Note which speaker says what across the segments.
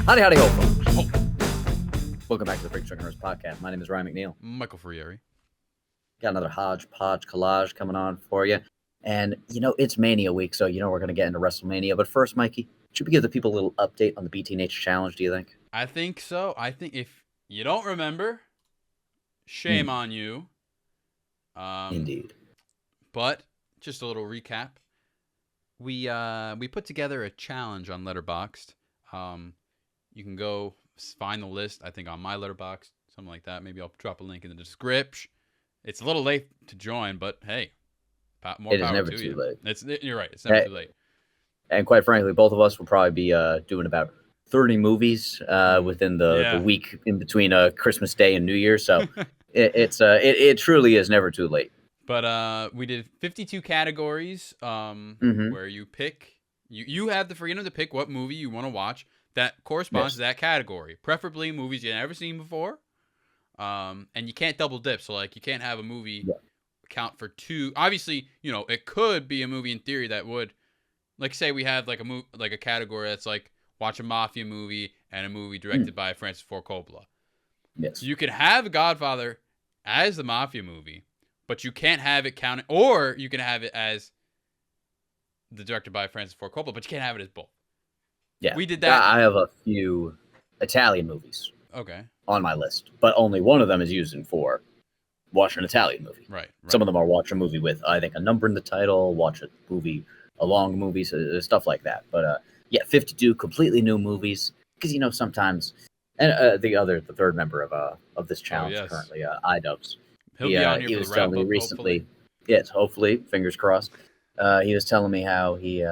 Speaker 1: Howdy ho, folks. Welcome back to the Brinx Hearse podcast. My name is Ryan McNeil.
Speaker 2: Michael Frieri.
Speaker 1: Got another hodgepodge collage coming on for you. And, it's Mania week, so, we're going to get into Wrestlemania. But first, Mikey, should we give the people a little update on the BT&H challenge, do you think?
Speaker 2: I think so. I think if you don't remember, shame on you.
Speaker 1: Indeed.
Speaker 2: But just a little recap. We put together a challenge on Letterboxd. You can go find the list, I think, on my Letterboxd, something like that. Maybe I'll drop a link in the description. It's a little late to join, but hey, more
Speaker 1: it is
Speaker 2: power
Speaker 1: never
Speaker 2: to
Speaker 1: too
Speaker 2: you.
Speaker 1: late.
Speaker 2: You're right. It's never too late.
Speaker 1: And quite frankly, both of us will probably be doing about 30 movies within the week in between Christmas Day and New Year. So it truly is never too late.
Speaker 2: But we did 52 categories where you pick. You have the freedom to pick what movie you want to watch that corresponds to that category. Preferably movies you've never seen before. And you can't double dip. So, you can't have a movie count for two. Obviously, it could be a movie in theory that would, say we have a category that's watch a mafia movie and a movie directed by Francis Ford Coppola.
Speaker 1: Yes.
Speaker 2: You can have Godfather as the mafia movie, but you can't have it counted, or you can have it as the directed by Francis Ford Coppola, but you can't have it as both.
Speaker 1: Yeah.
Speaker 2: We did that.
Speaker 1: I have a few Italian movies.
Speaker 2: Okay.
Speaker 1: On my list, but only one of them is used for watch an Italian movie.
Speaker 2: Right.
Speaker 1: Some of them are watch a movie with, I think, a number in the title, watch a movie, a long movie, stuff like that. But 52 completely new movies because sometimes, and the third member of this challenge currently, iDubbbz.
Speaker 2: He'll be on here
Speaker 1: he
Speaker 2: for
Speaker 1: was
Speaker 2: the
Speaker 1: telling
Speaker 2: wrap
Speaker 1: me
Speaker 2: up,
Speaker 1: recently. Yes, hopefully, fingers crossed. He was telling me how he.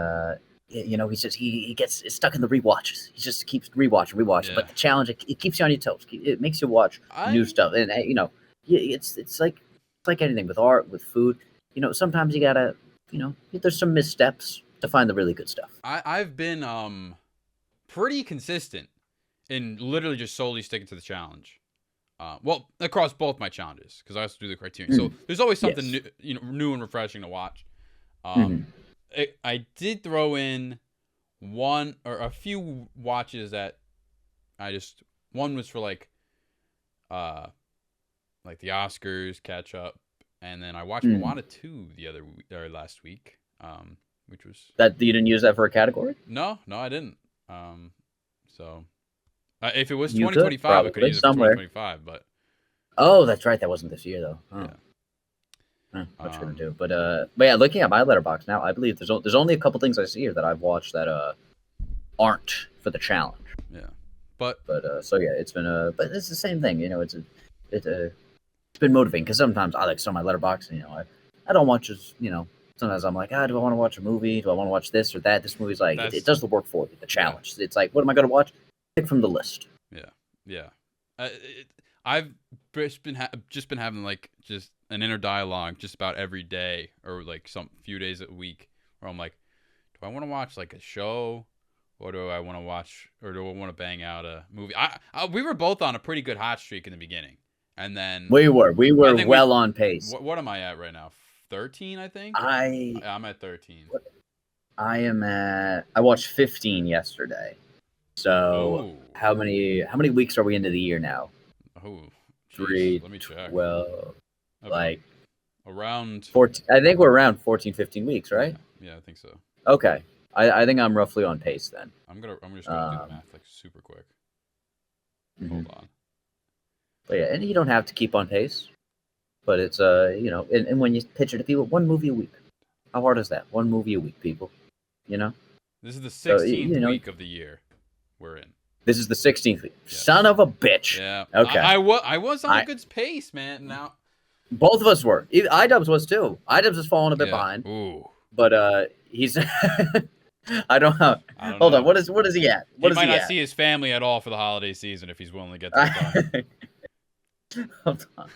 Speaker 1: He gets stuck in the rewatches. He just keeps rewatching.
Speaker 2: Yeah.
Speaker 1: But the challenge, it keeps you on your toes. It makes you watch new stuff. And it's like anything with art, with food. Sometimes you gotta, there's some missteps to find the really good stuff.
Speaker 2: I've been pretty consistent in literally just solely sticking to the challenge. Well, across both my challenges because I also do the criterion. So there's always something new and refreshing to watch. I did throw in one or a few watches that one was for the Oscars catch up, and then I watched Moana 2 last week, which was
Speaker 1: that you didn't use that for a category.
Speaker 2: No, I didn't. So if it was 2025, I could use it for 2025, but
Speaker 1: oh, that's right, that wasn't this year though. Oh.
Speaker 2: Yeah.
Speaker 1: What you gonna do? But looking at my Letterboxd now, I believe there's only a couple things I see here that I've watched that aren't for the challenge.
Speaker 2: Yeah, but
Speaker 1: it's been but it's the same thing. It's been motivating because sometimes I on my Letterboxd. I don't watch as Sometimes I'm like, do I want to watch a movie? Do I want to watch this or that? This movie's it does the work for you. The challenge. Yeah. It's what am I gonna watch? Pick from the list.
Speaker 2: Yeah. I've just been having just an inner dialogue just about every day or some few days a week where I'm like, do I want to watch a show or do I want to watch or do I want to bang out a movie? We were both on a pretty good hot streak in the beginning, and then
Speaker 1: we were well on pace.
Speaker 2: What am I at right now? 13, I think.
Speaker 1: I'm
Speaker 2: at 13.
Speaker 1: I watched 15 yesterday. So how many weeks are we into the year now?
Speaker 2: Oh,
Speaker 1: 3.
Speaker 2: Let me check.
Speaker 1: Well,
Speaker 2: around
Speaker 1: 14. I think we're around 14, 15 weeks, right?
Speaker 2: Yeah, I think so.
Speaker 1: Okay, I think I'm roughly on pace then.
Speaker 2: I'm just gonna do the math super quick. Hold on.
Speaker 1: But and you don't have to keep on pace, but it's and when you pitch it to people, one movie a week. How hard is that? One movie a week, people.
Speaker 2: This is the 16th week of the year we're in.
Speaker 1: This is the 16th week. Yes. Son of a bitch.
Speaker 2: Yeah.
Speaker 1: Okay.
Speaker 2: I was on a good pace, man. Now.
Speaker 1: Both of us were. iDubbbz was too. iDubbbz has fallen a bit behind.
Speaker 2: Ooh.
Speaker 1: But he's. I don't know. Hold on. What is he at?
Speaker 2: He might not see his family at all for the holiday season if he's willing to get that done.
Speaker 1: Hold on.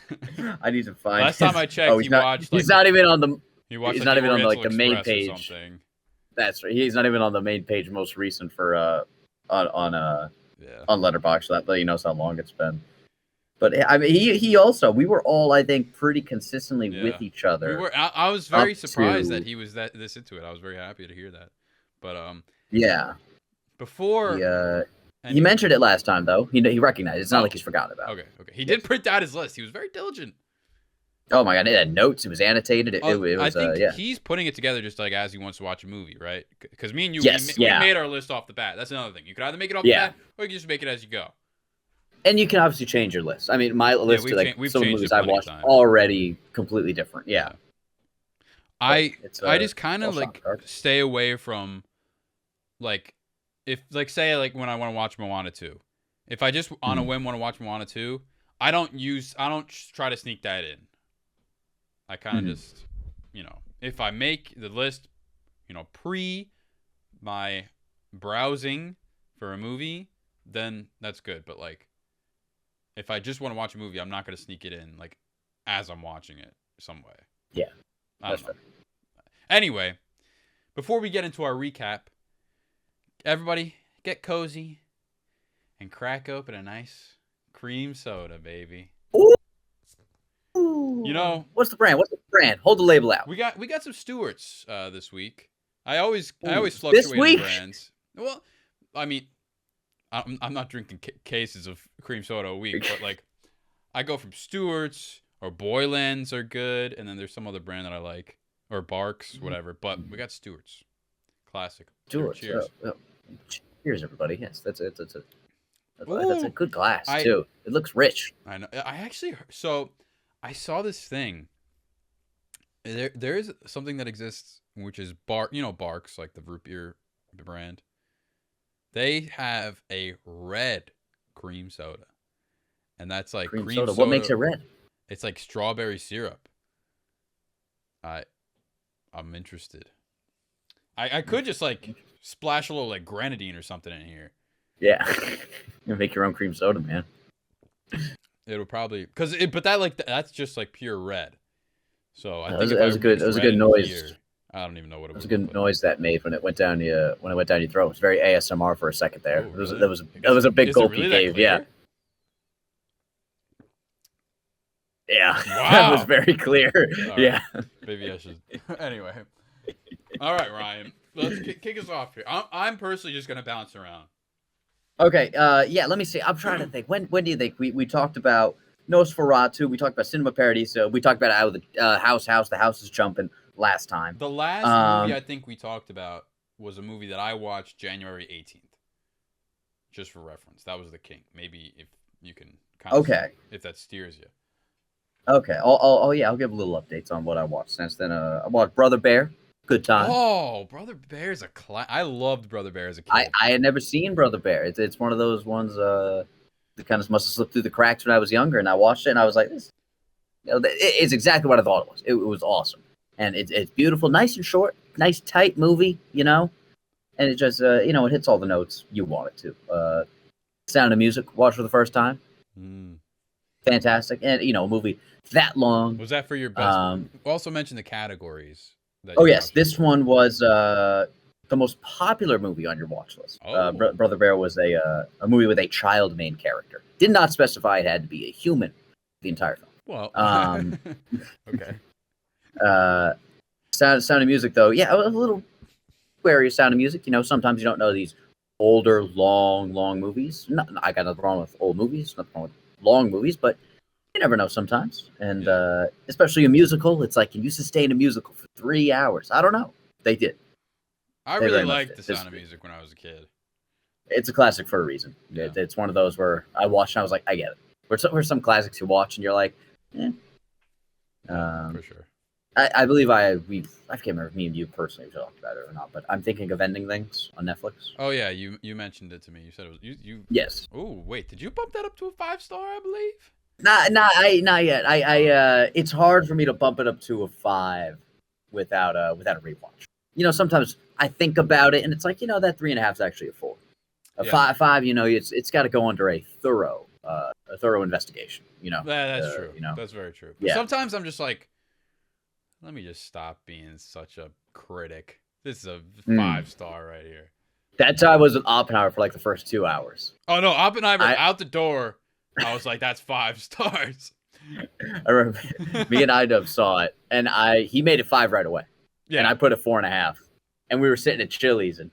Speaker 1: I need to find.
Speaker 2: Last time I checked, he watched.
Speaker 1: He's not even on the.
Speaker 2: He's
Speaker 1: not even on the main
Speaker 2: Express
Speaker 1: page. That's right. He's not even on the main page. Most recent for on Letterboxd. That knows how long it's been. But I mean, he also. We were all, I think, pretty consistently with each other.
Speaker 2: I was very surprised that he was this into it. I was very happy to hear that. But
Speaker 1: yeah.
Speaker 2: Before
Speaker 1: He mentioned it last time, though. He recognized it. It's not like he's forgotten about it.
Speaker 2: Okay. He did print out his list. He was very diligent.
Speaker 1: Oh my god, it had notes. It was annotated. It was.
Speaker 2: I think
Speaker 1: yeah.
Speaker 2: he's putting it together just like as he wants to watch a movie, right? Because me and you, we made our list off the bat. That's another thing. You could either make it off the bat, or you can just make it as you go.
Speaker 1: And you can obviously change your list. I mean, my list to like some movies I've watched already completely different. Yeah.
Speaker 2: I just kind of like stay away from like if like say like when I want to watch Moana 2. If I just on a whim want to watch Moana 2, I don't try to sneak that in. I kind of just, if I make the list, pre my browsing for a movie, then that's good. But like, if I just want to watch a movie, I'm not going to sneak it in like as I'm watching it some way.
Speaker 1: Yeah.
Speaker 2: I don't know. Anyway, before we get into our recap, everybody get cozy and crack open a nice cream soda, baby.
Speaker 1: Ooh.
Speaker 2: What's
Speaker 1: the brand? Hold the label out.
Speaker 2: We got some Stewart's this week. I always fluctuate in brands. Well, I mean, I'm not drinking cases of cream soda a week, but like I go from Stewart's or Boylan's are good, and then there's some other brand that I like or Barks, whatever. But we got Stewart's, classic.
Speaker 1: Stewart's. Cheers. Cheers, everybody. Yes, that's a good glass too. It looks rich.
Speaker 2: I know. I saw this thing. There is something that exists, which is Barks, like the root beer brand. They have a red cream soda, and that's like cream soda.
Speaker 1: What makes it red?
Speaker 2: It's like strawberry syrup. I'm interested. I could just like splash a little like grenadine or something in here.
Speaker 1: Yeah, you make your own cream soda, man.
Speaker 2: It'll probably but that's just like pure red. So I think
Speaker 1: that was a good noise.
Speaker 2: I don't even know what it was.
Speaker 1: It was a good noise that made when it went down your throat. It was very ASMR for a second there.
Speaker 2: Oh, really?
Speaker 1: That was a big gulp he gave. Yeah. Yeah.
Speaker 2: Wow.
Speaker 1: That was very clear.
Speaker 2: Right.
Speaker 1: Yeah.
Speaker 2: Maybe I should. Anyway. All right, Ryan. Let's kick us off here. I'm personally just gonna bounce around.
Speaker 1: Okay. Yeah. Let me see. I'm trying to think. When do you think we talked about Nosferatu? We talked about Cinema Paradiso. We talked about how the house. The house is jumping last time.
Speaker 2: The last movie I think we talked about was a movie that I watched January 18th. Just for reference, that was The King. Maybe if you can kind of see if that steers you.
Speaker 1: Okay. I'll give a little updates on what I watched since then. I watched Brother Bear. Good time.
Speaker 2: Oh, Brother Bear's I loved Brother Bear as a kid.
Speaker 1: I had never seen Brother Bear. It's one of those ones that kind of must have slipped through the cracks when I was younger, and I watched it and I was like, this, it's exactly what I thought it was. It was awesome, and it's beautiful, nice and short, nice tight movie, and it just it hits all the notes you want it to. Sound of Music, watched for the first time. Fantastic, and a movie that long.
Speaker 2: Was that for your best? Also mention the categories.
Speaker 1: Yes, this one was the most popular movie on your watch list. Brother Bear was a movie with a child main character. Did not specify it had to be a human the entire film.
Speaker 2: Well, okay.
Speaker 1: Sound of Music, though, yeah, I was a little wary of Sound of Music. Sometimes you don't know these older, long movies. I got nothing wrong with old movies, nothing wrong with long movies, but you never know sometimes. And especially a musical, it's like, can you sustain a musical for 3 hours? I don't know. They did.
Speaker 2: I really liked The Sound of Music when I was a kid.
Speaker 1: It's a classic for a reason.
Speaker 2: Yeah.
Speaker 1: It's one of those where I watched and I was like, I get it. Where some classics you watch and you're like,
Speaker 2: for sure.
Speaker 1: I believe I can't remember if me and you personally talked about it or not, but I'm thinking of Ending Things on Netflix.
Speaker 2: Oh yeah, you mentioned it to me. You said it was you.
Speaker 1: Yes.
Speaker 2: Oh wait, did you bump that up to a 5-star? I believe.
Speaker 1: Not yet. It's hard for me to bump it up to a 5 without a rewatch. Sometimes I think about it and it's like, that 3.5 is actually a 4. A 5, it's got to go under a thorough investigation.
Speaker 2: That's true. That's very true. But sometimes I'm just like, let me just stop being such a critic. This is a 5-star right here.
Speaker 1: That's how I was with Oppenheimer for like the first 2 hours.
Speaker 2: Oh no, Oppenheimer out the door. I was like, that's 5 stars.
Speaker 1: I remember me and IDub saw it, and he made it 5 right away. Yeah. And I put it 4.5. And we were sitting at Chili's, and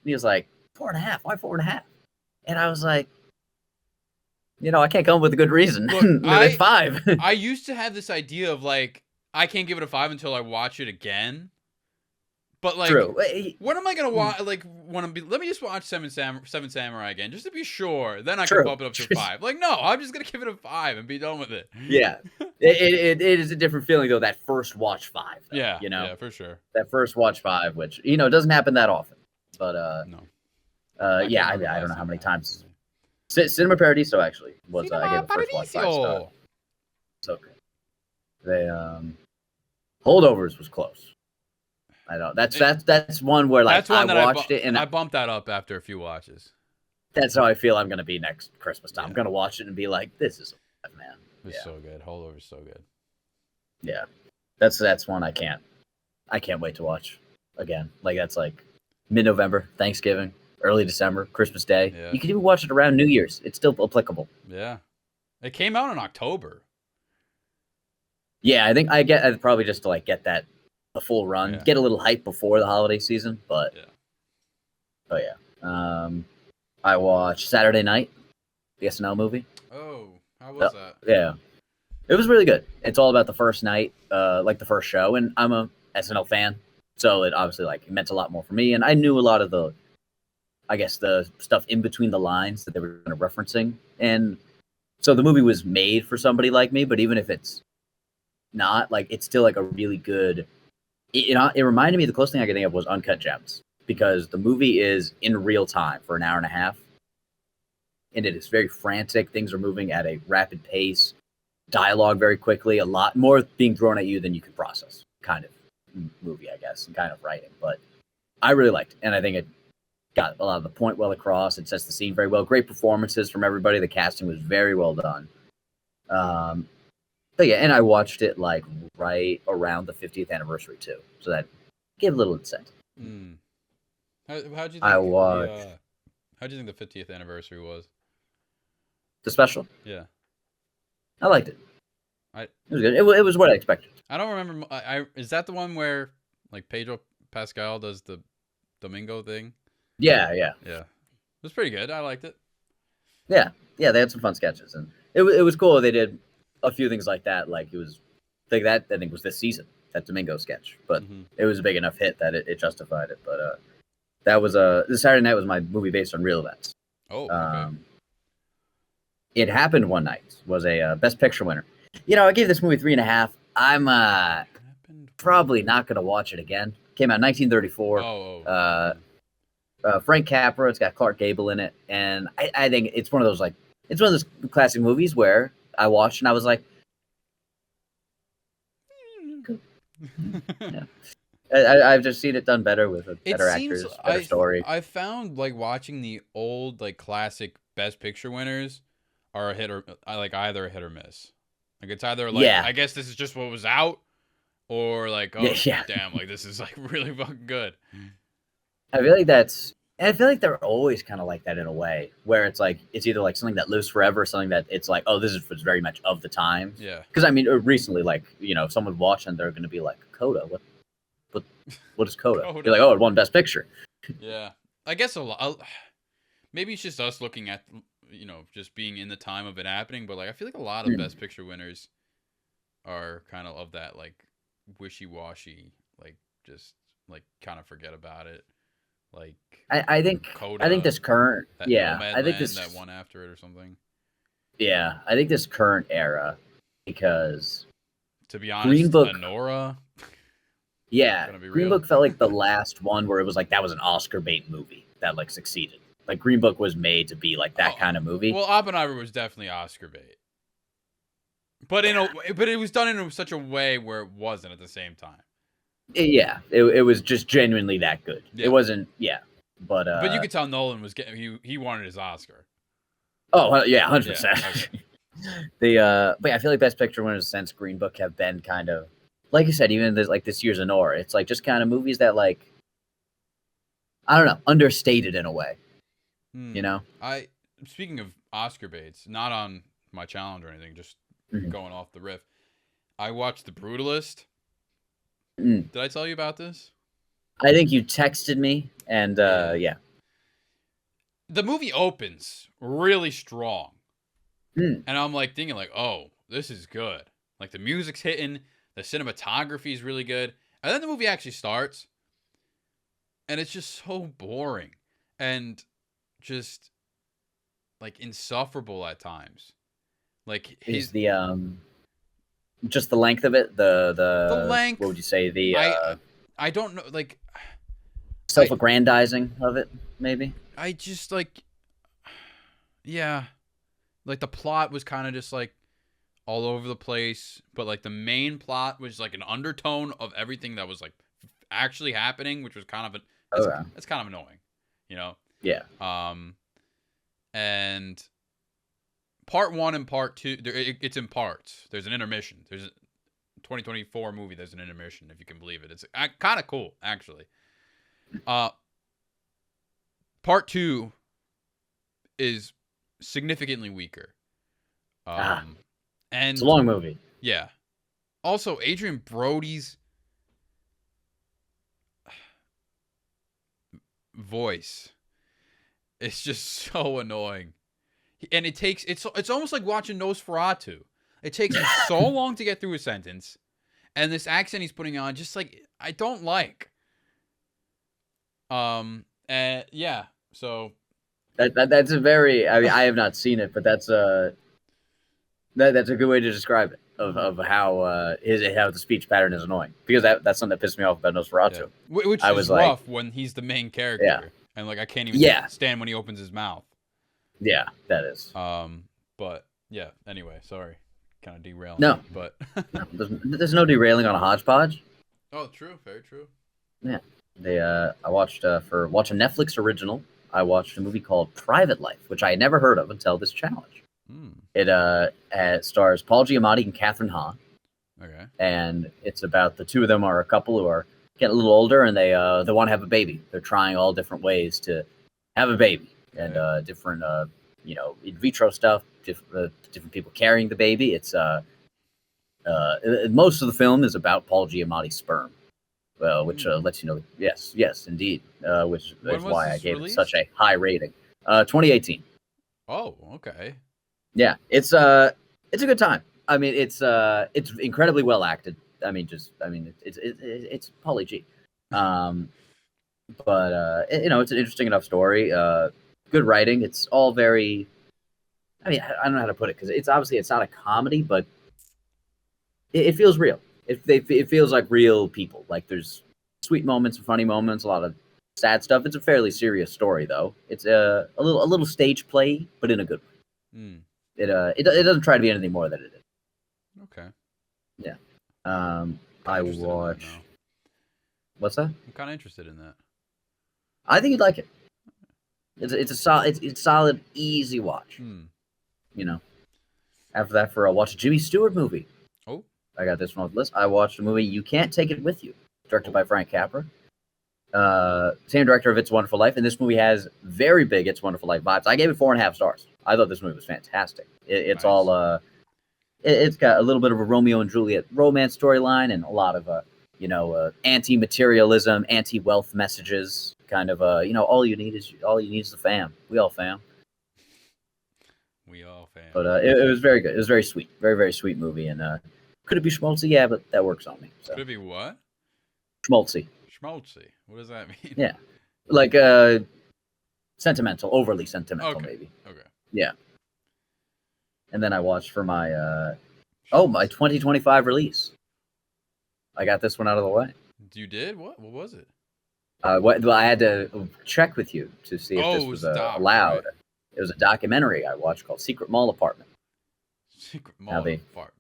Speaker 1: he was like, 4.5? Why 4.5? And I was like, I can't come up with a good reason.
Speaker 2: Look,
Speaker 1: It's 5.
Speaker 2: I used to have this idea of like, I can't give it a 5 until I watch it again. But like,
Speaker 1: True.
Speaker 2: when am I gonna watch? Like, let me just watch Seven Samurai again, just to be sure. Then I
Speaker 1: True.
Speaker 2: can bump it up to 5. Like, no, I'm just gonna give it a 5 and be done with it.
Speaker 1: Yeah, it is a different feeling though. That first watch 5. Though,
Speaker 2: yeah, yeah, for sure.
Speaker 1: That first watch 5, which doesn't happen that often. But
Speaker 2: no.
Speaker 1: I don't know how many times. Cinema Paradiso actually was. I gave the first watch 5 stars. It's okay. They Holdovers was close. I know that's one where like I watched it and
Speaker 2: I bumped that up after a few watches.
Speaker 1: That's how I feel I'm gonna be next Christmas time. I'm gonna watch it and be like, this is man.
Speaker 2: It's so good. Holdover's so good.
Speaker 1: Yeah, that's one I can't wait to watch again. Like that's like mid-November, Thanksgiving, early December, Christmas Day.
Speaker 2: Yeah.
Speaker 1: You can even watch it around New Year's. It's still applicable.
Speaker 2: Yeah, it came out in October.
Speaker 1: Yeah, I think I'd probably just to like get that a full run, get a little hype before the holiday season. But I watched Saturday Night, the SNL movie.
Speaker 2: Oh, how was that?
Speaker 1: Yeah, it was really good. It's all about the first night, like the first show, and I'm a SNL fan, so it obviously like it meant a lot more for me. And I knew a lot of the stuff in between the lines that they were kind of referencing, and so the movie was made for somebody like me. But even if it's not, like, it's still like a really good. It reminded me, the closest thing I could think of was Uncut Gems, because the movie is in real time for an hour and a half, and it is very frantic. Things are moving at a rapid pace, dialogue very quickly, a lot more being thrown at you than you can process, kind of movie, I guess, and kind of writing. But I really liked it, and I think it got a lot of the point well across. It sets the scene very well. Great performances from everybody. The casting was very well done. But yeah, and I watched it like right around the 50th anniversary too, so that gave a little incentive.
Speaker 2: How'd you think
Speaker 1: I watched.
Speaker 2: How'd you think the 50th anniversary was?
Speaker 1: The special?
Speaker 2: Yeah,
Speaker 1: I liked it.
Speaker 2: It
Speaker 1: was good. It was what I expected.
Speaker 2: I don't remember. Is that the one where like Pedro Pascal does the Domingo thing?
Speaker 1: Yeah.
Speaker 2: It was pretty good. I liked it.
Speaker 1: Yeah. They had some fun sketches, and it was cool. They did a few things like that. Like it was like that. I think was this season, that Domingo sketch, but it was a big enough hit that it justified it. But that was the Saturday Night was my movie based on real events.
Speaker 2: Oh, okay.
Speaker 1: It Happened One Night was a Best Picture winner. I gave this movie 3.5. I'm probably not going to watch it again. Came out in 1934. Frank Capra. It's got Clark Gable in it, and I think it's one of those classic movies where I watched and I was like, yeah. I've just seen it done better with better actors, better story.
Speaker 2: I found like watching the old like classic Best Picture winners are a hit or like either a hit or miss. Like it's either like I guess this is just what was out, or like damn, like this is like really fucking good.
Speaker 1: I feel like they're always kind of like that in a way, where it's like it's either like something that lives forever, something that it's like, oh, this is very much of the time.
Speaker 2: Yeah.
Speaker 1: Because I mean, recently, like if someone watching, they're going to be like, Coda, what is Coda? You're like, oh, it won Best Picture.
Speaker 2: Yeah, I guess a lot. Maybe it's just us looking at just being in the time of it happening, but like I feel like a lot of Best Picture winners are kind of that like wishy-washy, like just like kind of forget about it. Like
Speaker 1: I think
Speaker 2: Coda,
Speaker 1: I think this current
Speaker 2: I think that one after it or something.
Speaker 1: Yeah, I think this current era, because
Speaker 2: to be honest, Green Book, Anora.
Speaker 1: Yeah, Green Book felt like the last one where it was like that was an Oscar bait movie that like succeeded. Like Green Book was made to be like that kind of movie.
Speaker 2: Well, Oppenheimer was definitely Oscar bait, but it was done in such a way where it wasn't at the same time.
Speaker 1: Yeah, it was just genuinely that good. Yeah. It wasn't, but
Speaker 2: you could tell Nolan was getting he wanted his Oscar.
Speaker 1: Oh yeah, 100%. But I feel like Best Picture winners since Green Book have been kind of, like you said, even this year's Anora, it's like just kind of movies that like, I don't know, understated in a way.
Speaker 2: Speaking of Oscar baits, not on my challenge or anything, just going off the riff. I watched The Brutalist. Did I tell you about this?
Speaker 1: I think you texted me, and yeah.
Speaker 2: the movie opens really strong.
Speaker 1: Mm.
Speaker 2: And I'm like thinking like, oh, this is good. Like the music's hitting, the cinematography is really good. And then the movie actually starts and it's just so boring and just like insufferable at times. Like
Speaker 1: Is
Speaker 2: his
Speaker 1: the just the length of it,
Speaker 2: the
Speaker 1: the what would you
Speaker 2: length,
Speaker 1: say, the
Speaker 2: I don't know, like I
Speaker 1: self-aggrandizing of it, maybe?
Speaker 2: I just like, yeah, like the plot was kind of just like all over the place, but like the main plot was like an undertone of everything that was like actually happening, which was kind of
Speaker 1: Okay.
Speaker 2: that's kind of annoying, you know.
Speaker 1: Yeah.
Speaker 2: And part one and part two, it's in parts. There's an intermission. There's a 2024 movie. There's an intermission, if you can believe it. It's kind of cool, actually. Part two is significantly weaker. And
Speaker 1: It's a long movie.
Speaker 2: yeah. Also, Adrian Brody's voice is just so annoying. And it's almost like watching Nosferatu. It takes him so long to get through a sentence, and this accent he's putting on, just like I don't like. And yeah, so
Speaker 1: That's a very. I mean, I have not seen it, but that's a good way to describe it of how how the speech pattern is annoying, because that's something that pissed me off about Nosferatu.
Speaker 2: yeah. Which
Speaker 1: I
Speaker 2: is
Speaker 1: was like,
Speaker 2: rough when he's the main character,
Speaker 1: yeah,
Speaker 2: and like I can't even
Speaker 1: yeah,
Speaker 2: stand when he opens his mouth.
Speaker 1: yeah, that is.
Speaker 2: But yeah. Anyway, sorry, kind of derailing.
Speaker 1: No,
Speaker 2: but
Speaker 1: no, there's no derailing on a hodgepodge.
Speaker 2: oh, true, very true.
Speaker 1: Yeah, I watched for watch a Netflix original. I watched a movie called Private Life, which I had never heard of until this challenge. It stars Paul Giamatti and Catherine Hahn.
Speaker 2: Okay.
Speaker 1: And it's about the two of them are a couple who are getting a little older, and they want to have a baby. They're trying all different ways to have a baby, and different in vitro stuff, different people carrying the baby. It's most of the film is about Paul Giamatti's sperm, which lets you know, yes, indeed, which is why I gave it such a high rating. 2018.
Speaker 2: Oh, okay.
Speaker 1: Yeah, it's a good time. I mean, it's incredibly well acted. I mean, it's Pauly G. But it's an interesting enough story. Good writing. It's all very. I mean, I don't know how to put it, because it's obviously it's not a comedy, but it feels real. It feels like real people. Like there's sweet moments, funny moments, a lot of sad stuff. It's a fairly serious story, though. It's a little stage play, but in a good way. It doesn't try to be anything more than it is.
Speaker 2: Okay.
Speaker 1: Yeah. I watch. What's that?
Speaker 2: I'm kind of interested in that.
Speaker 1: I think you'd like it. It's solid, easy watch. You know. After that, watch a Jimmy Stewart movie.
Speaker 2: Oh.
Speaker 1: I got this one on the list. I watched the movie You Can't Take It With You, directed by Frank Capra. Same director of It's a Wonderful Life, and this movie has very big It's a Wonderful Life vibes. I gave it 4.5 stars. I thought this movie was fantastic. It's nice. All it's got a little bit of a Romeo and Juliet romance storyline, and a lot of anti-materialism, anti-wealth messages. Kind of all you need is the fam. We all fam.
Speaker 2: We all fam.
Speaker 1: But it was very good. It was very sweet, very very sweet movie. And could it be schmaltzy? Yeah, but that works on me. So.
Speaker 2: Could it be what?
Speaker 1: Schmaltzy.
Speaker 2: Schmaltzy. What does that mean?
Speaker 1: Yeah, like sentimental, overly sentimental, maybe.
Speaker 2: Okay.
Speaker 1: Yeah. And then I watched for my my 2025 release. I got this one out of the way.
Speaker 2: You did? What was it?
Speaker 1: Well, I had to check with you to see if this was allowed. Right? It was a documentary I watched called Secret Mall Apartment.
Speaker 2: Secret Mall Apartment.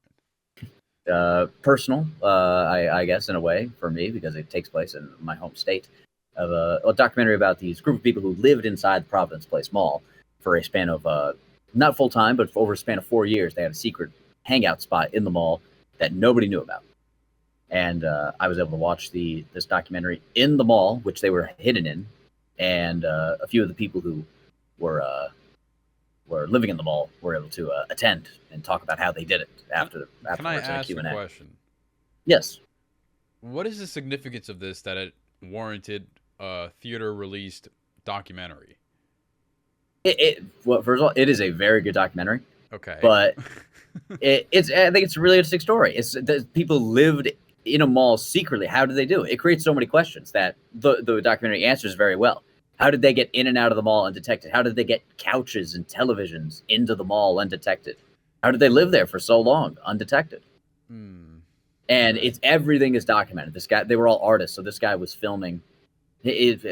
Speaker 1: Personal, I guess, in a way, for me, because it takes place in my home state. Of a documentary about these group of people who lived inside the Providence Place Mall for a span of not full time, but over a span of 4 years. They had a secret hangout spot in the mall that nobody knew about. And I was able to watch this documentary in the mall, which they were hidden in, and a few of the people who were living in the mall were able to attend and talk about how they did it afterwards.
Speaker 2: Can I ask a question?
Speaker 1: Yes.
Speaker 2: What is the significance of this that it warranted a theater-released documentary?
Speaker 1: Well, first of all, it is a very good documentary.
Speaker 2: Okay.
Speaker 1: But I think it's a really interesting story. It's that people lived in a mall secretly. How did they do it? It creates so many questions that the documentary answers very well. How did they get in and out of the mall undetected? How did they get couches and televisions into the mall undetected? How did they live there for so long undetected? And it's everything is documented. This guy, they were all artists, so this guy was filming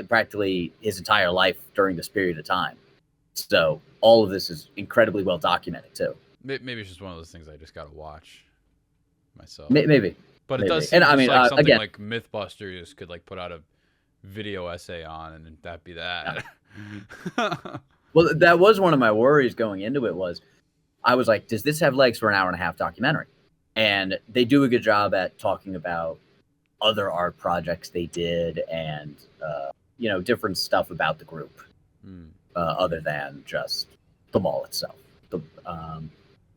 Speaker 1: practically his entire life during this period of time. So all of this is incredibly well documented too.
Speaker 2: Maybe it's just one of those things I just gotta watch myself.
Speaker 1: Maybe,
Speaker 2: but it
Speaker 1: maybe.
Speaker 2: does seem
Speaker 1: and I mean,
Speaker 2: like something
Speaker 1: again,
Speaker 2: like MythBusters could like put out a video essay on, and that'd be that.
Speaker 1: Well, that was one of my worries going into it. Was I was like, does this have legs for an hour and a half documentary? And they do a good job at talking about other art projects they did, and different stuff about the group, other than just the mall itself. But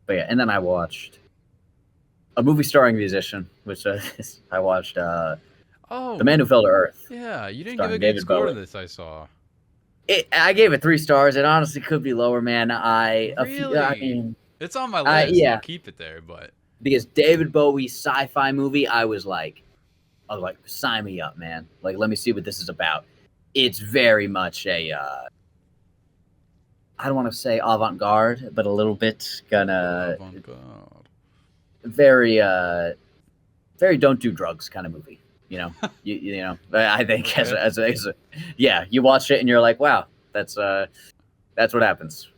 Speaker 1: yeah, and then I watched a movie starring a musician, which I watched. The Man Who Fell to Earth.
Speaker 2: Yeah, you didn't give a good score to this. I saw.
Speaker 1: I gave it 3 stars. It honestly could be lower, man.
Speaker 2: Really? It's on my list. Yeah, I'll keep it there, but
Speaker 1: because David Bowie sci-fi movie, I was like, sign me up, man. Like, let me see what this is about. It's very much a I don't want to say avant-garde, but a little bit gonna very don't do drugs kind of movie. You know. I think as yeah, you watch it and you're like, wow, that's what happens.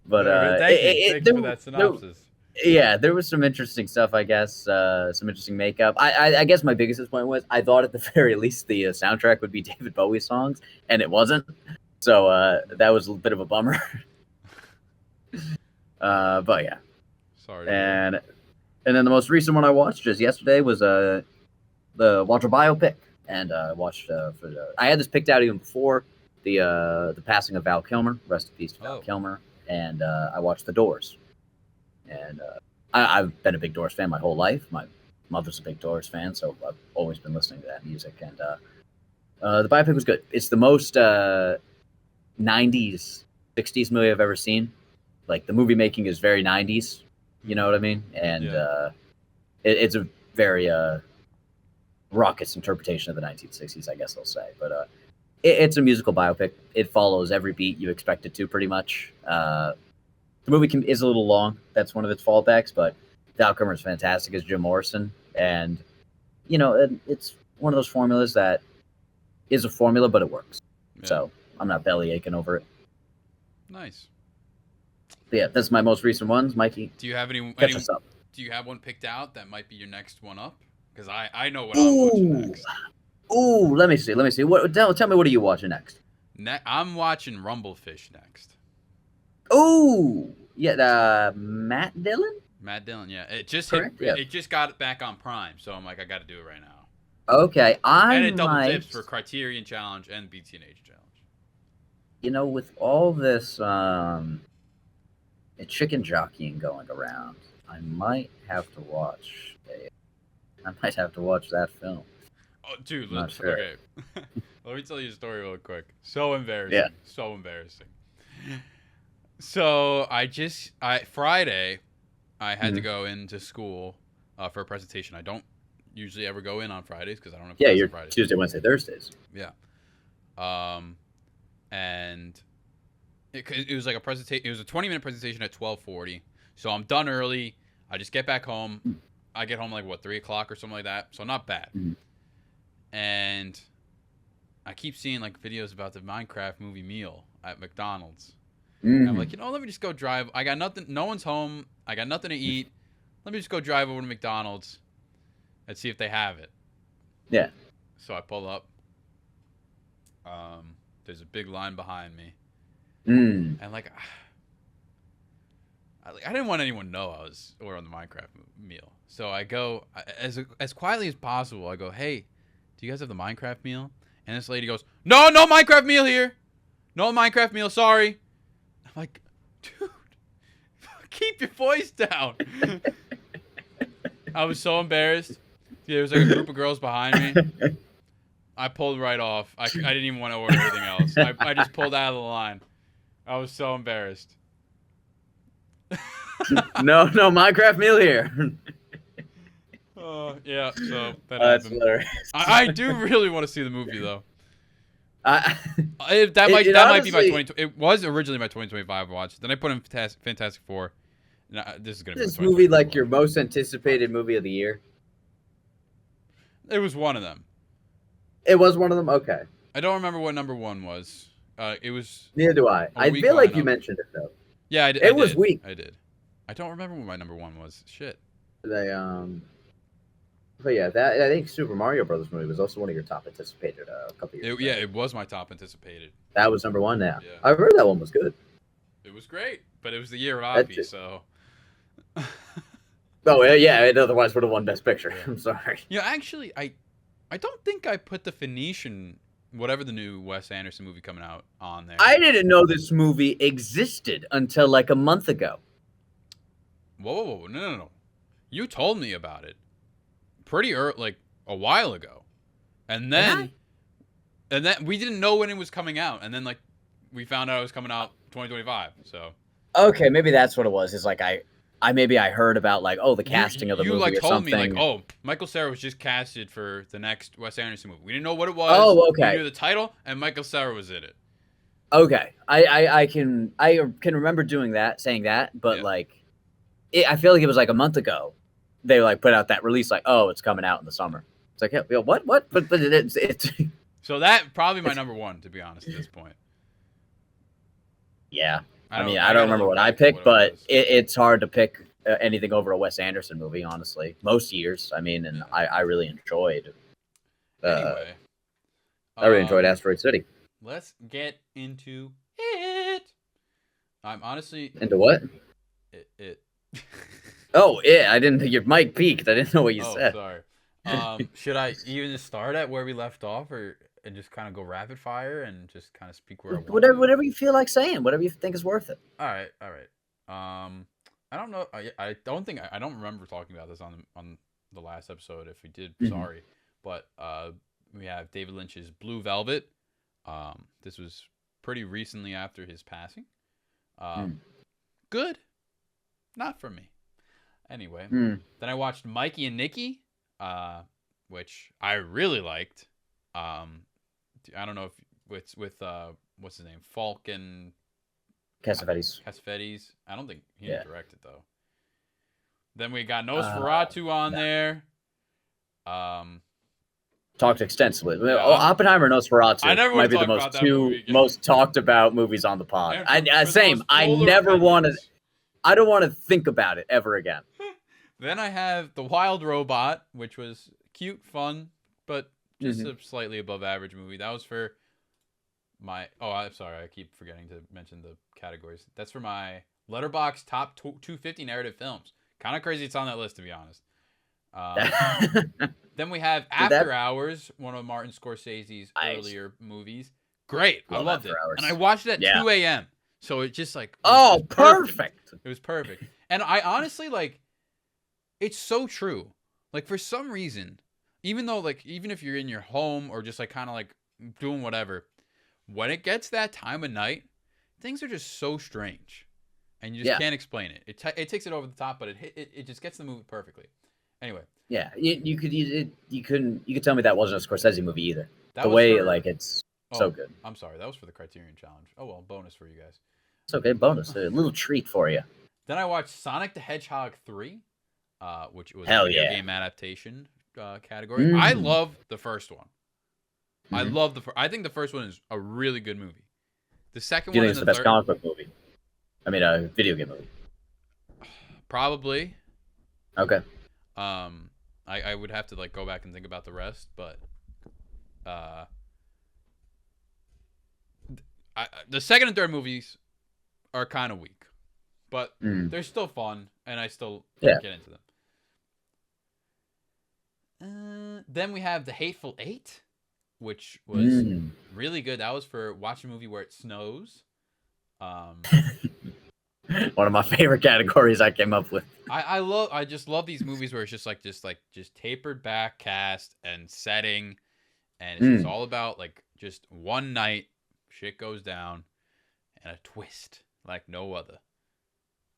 Speaker 1: But
Speaker 2: thank you for that synopsis.
Speaker 1: Yeah, there was some interesting stuff, I guess. Some interesting makeup. I guess my biggest disappointment was I thought at the very least the soundtrack would be David Bowie songs, and it wasn't. So that was a bit of a bummer. But yeah.
Speaker 2: Sorry.
Speaker 1: And then the most recent one I watched just yesterday was the Walter biopic, and I watched I had this picked out even before the passing of Val Kilmer. Rest in peace to Val Kilmer. And I watched The Doors. And I've been a big Doors fan my whole life. My mother's a big Doors fan, so I've always been listening to that music. And the biopic was good. It's the most 90s, 60s movie I've ever seen. Like, the movie making is very 90s. You know what I mean? And it's a very raucous interpretation of the 1960s, I guess I'll say. But it's a musical biopic. It follows every beat you expect it to, pretty much. The movie is a little long. That's one of its fallbacks, but Val Kilmer is fantastic as Jim Morrison. And, it's one of those formulas that is a formula, but it works. Yeah. So I'm not belly aching over it.
Speaker 2: Nice.
Speaker 1: But yeah, that's my most recent ones. Mikey,
Speaker 2: do you have any
Speaker 1: up.
Speaker 2: Do you have one picked out that might be your next one up? Because I know what I'm watching next.
Speaker 1: Ooh, let me see. Tell me, what are you watching next?
Speaker 2: I'm watching Rumblefish next.
Speaker 1: Ooh, yeah, Matt Dillon.
Speaker 2: Yeah. It just hit. Yeah. It just got it back on Prime, so I'm like, I got to do it right now.
Speaker 1: Okay,
Speaker 2: and it double dips for Criterion Challenge and BT&H Challenge.
Speaker 1: With all this chicken jockeying going around, I might have to watch that film.
Speaker 2: Oh, dude, okay. Let me tell you a story real quick. So embarrassing. Yeah. So embarrassing. So Friday, I had to go into school for a presentation. I don't usually ever go in on Fridays because I don't have class on Fridays.
Speaker 1: Tuesday, Wednesday, Thursdays.
Speaker 2: Yeah. And it was like a presentation. It was a 20-minute presentation at 12:40. So I'm done early. I just get back home. I get home like 3 o'clock or something like that. So not bad. Mm-hmm. And I keep seeing like videos about the Minecraft movie meal at McDonald's. And I'm like, let me just go drive. I got nothing. No one's home. I got nothing to eat. Let me just go drive over to McDonald's and see if they have it.
Speaker 1: Yeah.
Speaker 2: So I pull up. There's a big line behind me. And like, I didn't want anyone to know I was ordering the Minecraft meal. So I go as quietly as possible. I go, hey, do you guys have the Minecraft meal? And this lady goes, no Minecraft meal here. No Minecraft meal. Sorry. I'm like, dude, keep your voice down. I was so embarrassed. Yeah, there was like a group of girls behind me. I pulled right off. I didn't even want to order anything else. I just pulled out of the line. I was so embarrassed.
Speaker 1: No, Minecraft meal here.
Speaker 2: Yeah, so that
Speaker 1: That's
Speaker 2: happened.
Speaker 1: hilarious.
Speaker 2: I do really want to see the movie though.
Speaker 1: That
Speaker 2: might be my
Speaker 1: honestly,
Speaker 2: 20. It was originally my 2025 watch. Then I put in Fantastic Four. No, this is gonna be
Speaker 1: this
Speaker 2: my
Speaker 1: movie like
Speaker 2: 2024.
Speaker 1: your most anticipated movie of the year?
Speaker 2: It was one of them.
Speaker 1: It was one of them. Okay.
Speaker 2: I don't remember what number one was. It was.
Speaker 1: Neither do I. I feel like you mentioned it though.
Speaker 2: Yeah,
Speaker 1: it was weak.
Speaker 2: I did. I don't remember what my number one was. Shit.
Speaker 1: But yeah, that I think Super Mario Brothers movie was also one of your top anticipated a couple years ago.
Speaker 2: Yeah, it was my top anticipated.
Speaker 1: That was number one now.
Speaker 2: Yeah.
Speaker 1: I heard that one was good.
Speaker 2: It was great, but it was the year of Avi, so.
Speaker 1: Oh yeah, it otherwise would have won Best Picture. Yeah. I'm sorry.
Speaker 2: Yeah, actually, I don't think I put The Phoenician, whatever the new Wes Anderson movie coming out, on there.
Speaker 1: I didn't know this movie existed until like a month ago.
Speaker 2: Whoa, no. You told me about it pretty early, like a while ago, and then we didn't know when it was coming out, and then like we found out it was coming out 2025. So
Speaker 1: okay, maybe that's what it was. Is like I heard about like the casting of the movie.
Speaker 2: You
Speaker 1: or
Speaker 2: told
Speaker 1: something.
Speaker 2: me like Michael Cera was just casted for the next Wes Anderson movie. We didn't know what it was.
Speaker 1: Oh, okay.
Speaker 2: We knew the title, and Michael Cera was in it.
Speaker 1: Okay, I can remember saying that, but like, I feel like it was like a month ago. They like put out that release, like, it's coming out in the summer. It's like, yeah, what? But it's.
Speaker 2: So that probably my number one, to be honest, at this point.
Speaker 1: Yeah, I don't remember what I picked, but it's hard to pick anything over a Wes Anderson movie, honestly. Most years, and I really enjoyed.
Speaker 2: Anyway,
Speaker 1: I really enjoyed Asteroid City.
Speaker 2: Let's get into it. I'm honestly
Speaker 1: into what?
Speaker 2: It.
Speaker 1: Oh yeah, I didn't think your mic peaked. I didn't know what you said.
Speaker 2: Sorry. Should I even just start at where we left off, and just kind of go rapid fire and just kind of speak where I want?
Speaker 1: Whatever you feel like saying, whatever you think is worth it.
Speaker 2: All right. I don't know. I don't remember talking about this on the last episode. If we did, sorry. But we have David Lynch's Blue Velvet. This was pretty recently after his passing. Good. Not for me. Anyway, then I watched Mikey and Nikki, which I really liked. I don't know if it's with what's his name, Falk and Cassavetes. I don't think he directed though. Then we got Nosferatu on there.
Speaker 1: Talked extensively. Yeah. Oppenheimer and Nosferatu might be the most two most talked about movies on the pod. Same. I don't want to think about it ever again.
Speaker 2: Then I have The Wild Robot, which was cute, fun, but just a slightly above average movie. That was for my... Oh, I'm sorry. I keep forgetting to mention the categories. That's for my Letterboxd top 250 narrative films. Kind of crazy it's on that list, to be honest. Then we have After Hours, one of Martin Scorsese's earlier movies. Great. I loved it. And I watched it at 2 a.m. So it just like...
Speaker 1: perfect.
Speaker 2: It was perfect. And I honestly, like... It's so true. Like, for some reason, even if you're in your home or just, like, kind of, like, doing whatever, when it gets that time of night, things are just so strange. And you just can't explain it. It takes it over the top, but it just gets the movie perfectly. Anyway.
Speaker 1: Yeah, you could tell me that wasn't a Scorsese movie either. It's so good.
Speaker 2: I'm sorry. That was for the Criterion Challenge. Oh, well, bonus for you guys.
Speaker 1: It's okay. Bonus. A little treat for you.
Speaker 2: Then I watched Sonic the Hedgehog 3. Which was a video game adaptation category. I love the first one. I love I think the first one is a really good movie. The second one is
Speaker 1: the best comic book movie. A video game movie.
Speaker 2: Probably.
Speaker 1: Okay.
Speaker 2: I would have to go back and think about the rest, but the second and third movies are kind of weak, but they're still fun, and I still get into them. Then we have The Hateful Eight, which was really good. That was for watch a movie where it snows.
Speaker 1: One of my favorite categories I came up with.
Speaker 2: I just love these movies where it's just tapered back cast and setting, and it's just all about like just one night, shit goes down, and a twist like no other.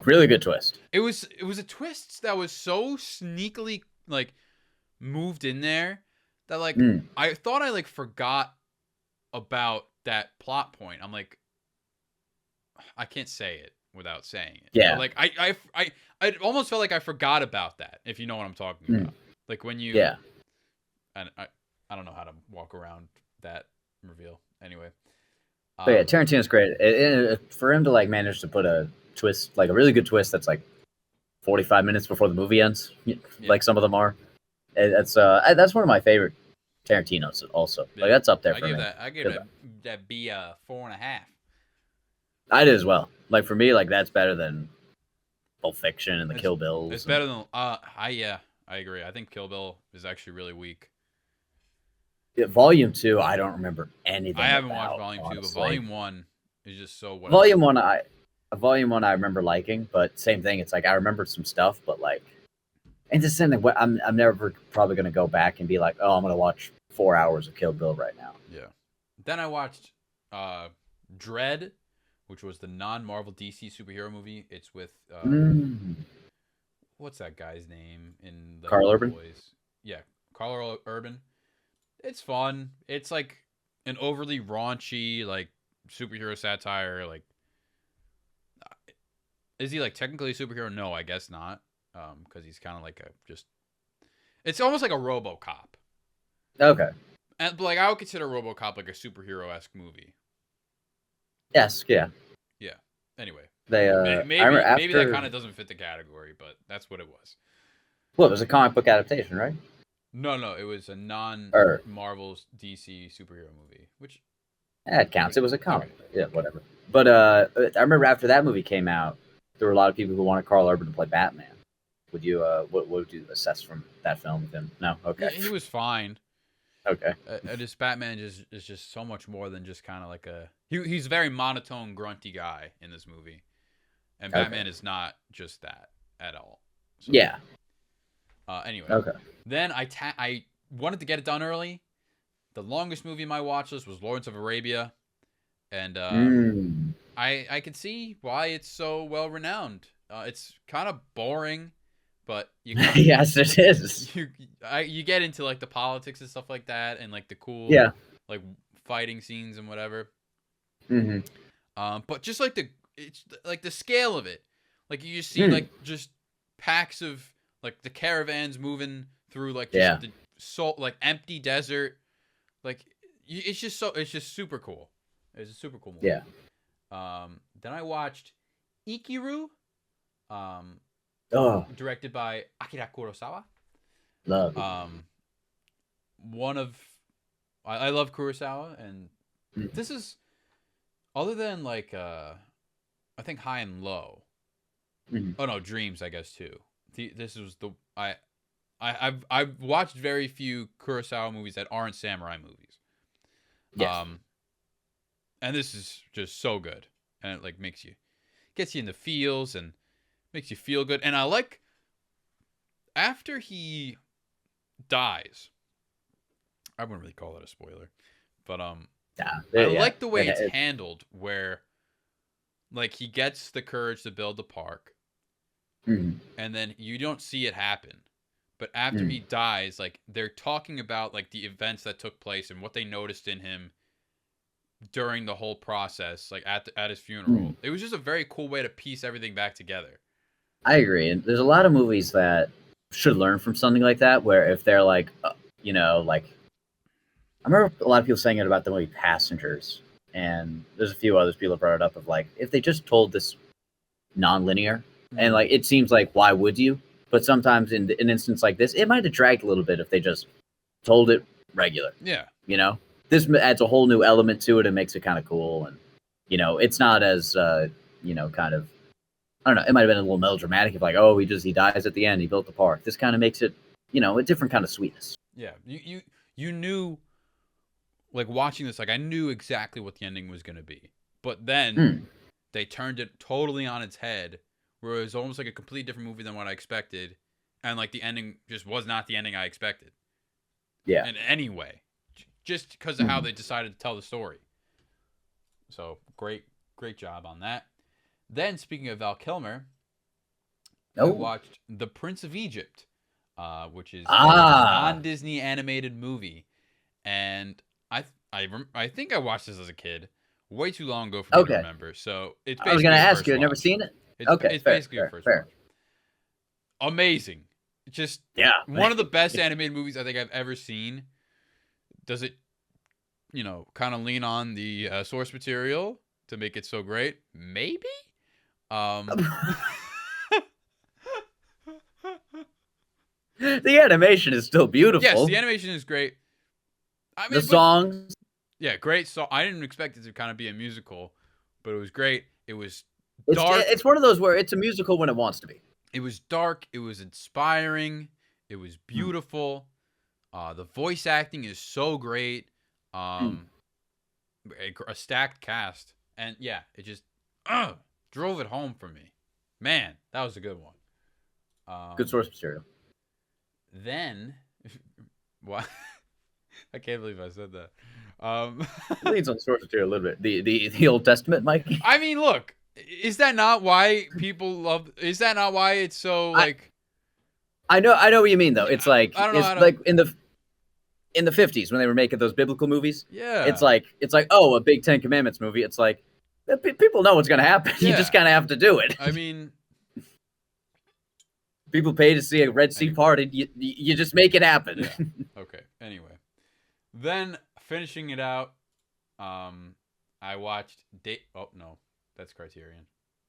Speaker 1: Really good twist.
Speaker 2: It was a twist that was so sneakily like moved in there that like I thought I like forgot about that plot point. I'm like, I can't say it without saying it.
Speaker 1: Yeah.
Speaker 2: But like I almost felt like I forgot about that, if you know what I'm talking about. Like when you and I don't know how to walk around that reveal. Anyway.
Speaker 1: But yeah, Tarantino's great. For him to like manage to put a twist, like a really good twist that's like 45 minutes before the movie ends, like some of them are. That's one of my favorite Tarantino's also. Like that's up there for me.
Speaker 2: I give that be 4.5.
Speaker 1: I did as well. Like for me, like that's better than Pulp Fiction and the Kill Bills.
Speaker 2: It's better than I agree. I think Kill Bill is actually really weak.
Speaker 1: Yeah, Volume 2, I don't remember anything.
Speaker 2: I haven't watched Volume 2, but Volume 1 is just so well.
Speaker 1: Volume 1 I remember liking, but same thing. It's like I remember some stuff, but like it's the same thing. I'm never probably gonna go back and be like, oh, I'm gonna watch 4 hours of Kill Bill right now.
Speaker 2: Yeah. Then I watched Dread, which was the non-Marvel DC superhero movie. It's with what's that guy's name in the
Speaker 1: Carl Urban?
Speaker 2: Boys? Yeah, Carl Urban. It's fun. It's like an overly raunchy like superhero satire. Like, is he like technically a superhero? No, I guess not. Because he's kind of like it's almost like a RoboCop.
Speaker 1: Okay.
Speaker 2: And like I would consider RoboCop like a superhero-esque movie.
Speaker 1: Yes. Yeah.
Speaker 2: Yeah. Anyway,
Speaker 1: maybe
Speaker 2: that kind of doesn't fit the category, but that's what it was.
Speaker 1: Well, it was a comic book adaptation, right?
Speaker 2: No, it was a non-Marvel DC superhero movie, which
Speaker 1: it counts. It was a comic. Okay. Yeah, whatever. But I remember after that movie came out, there were a lot of people who wanted Carl Urban to play Batman. Would you what would you assess from that film with him? No, okay.
Speaker 2: Yeah, he was fine.
Speaker 1: Okay.
Speaker 2: Just Batman is just so much more than just kind of like he's a very monotone, grunty guy in this movie, and Batman is not just that at all. So,
Speaker 1: yeah.
Speaker 2: Anyway.
Speaker 1: Okay.
Speaker 2: Then I wanted to get it done early. The longest movie in my watch list was Lawrence of Arabia, and I could see why it's so well renowned. It's kind of boring, but
Speaker 1: yes, it is.
Speaker 2: You get into like the politics and stuff like that, and like the cool like fighting scenes and whatever. But just like the scale of it, like you just see like just packs of like the caravans moving through like just the like empty desert, like it's just super cool. It's a super cool movie.
Speaker 1: Yeah.
Speaker 2: Then I watched Ikiru, directed by Akira Kurosawa.
Speaker 1: Love.
Speaker 2: I love Kurosawa, and this is other than like I think High and Low. Oh no, Dreams I guess too. This was I've watched very few Kurosawa movies that aren't samurai movies. Yes. And this is just so good, and it like gets you in the feels and makes you feel good. And I like after he dies. I wouldn't really call that a spoiler, but I like the way it's handled, where like he gets the courage to build the park, and then you don't see it happen. But after he dies, like they're talking about like the events that took place and what they noticed in him during the whole process, like at his funeral. It was just a very cool way to piece everything back together.
Speaker 1: I agree. And there's a lot of movies that should learn from something like that, where if they're like, like I remember a lot of people saying it about the movie Passengers, and there's a few others people have brought it up of like, if they just told this non-linear, and like it seems like why would you? But sometimes in an instance like this, it might have dragged a little bit if they just told it regular.
Speaker 2: Yeah.
Speaker 1: This adds a whole new element to it and makes it kind of cool. And, it's not as, kind of, I don't know, it might have been a little melodramatic if like, oh, he dies at the end. He built the park. This kind of makes it, a different kind of sweetness.
Speaker 2: Yeah. You knew, like watching this, like I knew exactly what the ending was going to be. But then they turned it totally on its head, where it was almost like a completely different movie than what I expected. And like the ending just was not the ending I expected.
Speaker 1: Yeah.
Speaker 2: And anyway, just because of how they decided to tell the story. So great job on that. Then speaking of Val Kilmer, I watched The Prince of Egypt, which is a non-Disney animated movie, and I think I watched this as a kid, way too long ago for me to remember. So it's basically
Speaker 1: I was going to ask you, I've never seen it.
Speaker 2: It's basically a first watch. Amazing. Just one of the best animated movies I think I've ever seen. Does it, kind of lean on the source material to make it so great? Maybe.
Speaker 1: The animation is still beautiful.
Speaker 2: Yes, the animation is great. I mean,
Speaker 1: the songs.
Speaker 2: Yeah, great song. I didn't expect it to kind of be a musical, but it was great. It was dark.
Speaker 1: It's one of those where it's a musical when it wants to be.
Speaker 2: It was dark. It was inspiring. It was beautiful. The voice acting is so great. A stacked cast. And yeah, it just drove it home for me. Man, that was a good one.
Speaker 1: Good source material.
Speaker 2: Then, what? I can't believe I said that.
Speaker 1: It leans on source material a little bit. The Old Testament, Mikey.
Speaker 2: I mean, look, is that not why people love? Is that not why it's so like?
Speaker 1: I know what you mean though. It's like like in the 50s when they were making those biblical movies.
Speaker 2: Yeah.
Speaker 1: It's like a big Ten Commandments movie. It's like people know what's gonna happen. Yeah. You just kind of have to do it.
Speaker 2: I mean.
Speaker 1: People pay to see a Red Sea parted. You just make it happen.
Speaker 2: Yeah. Okay. Anyway, then finishing it out, I watched Oh no, that's Criterion.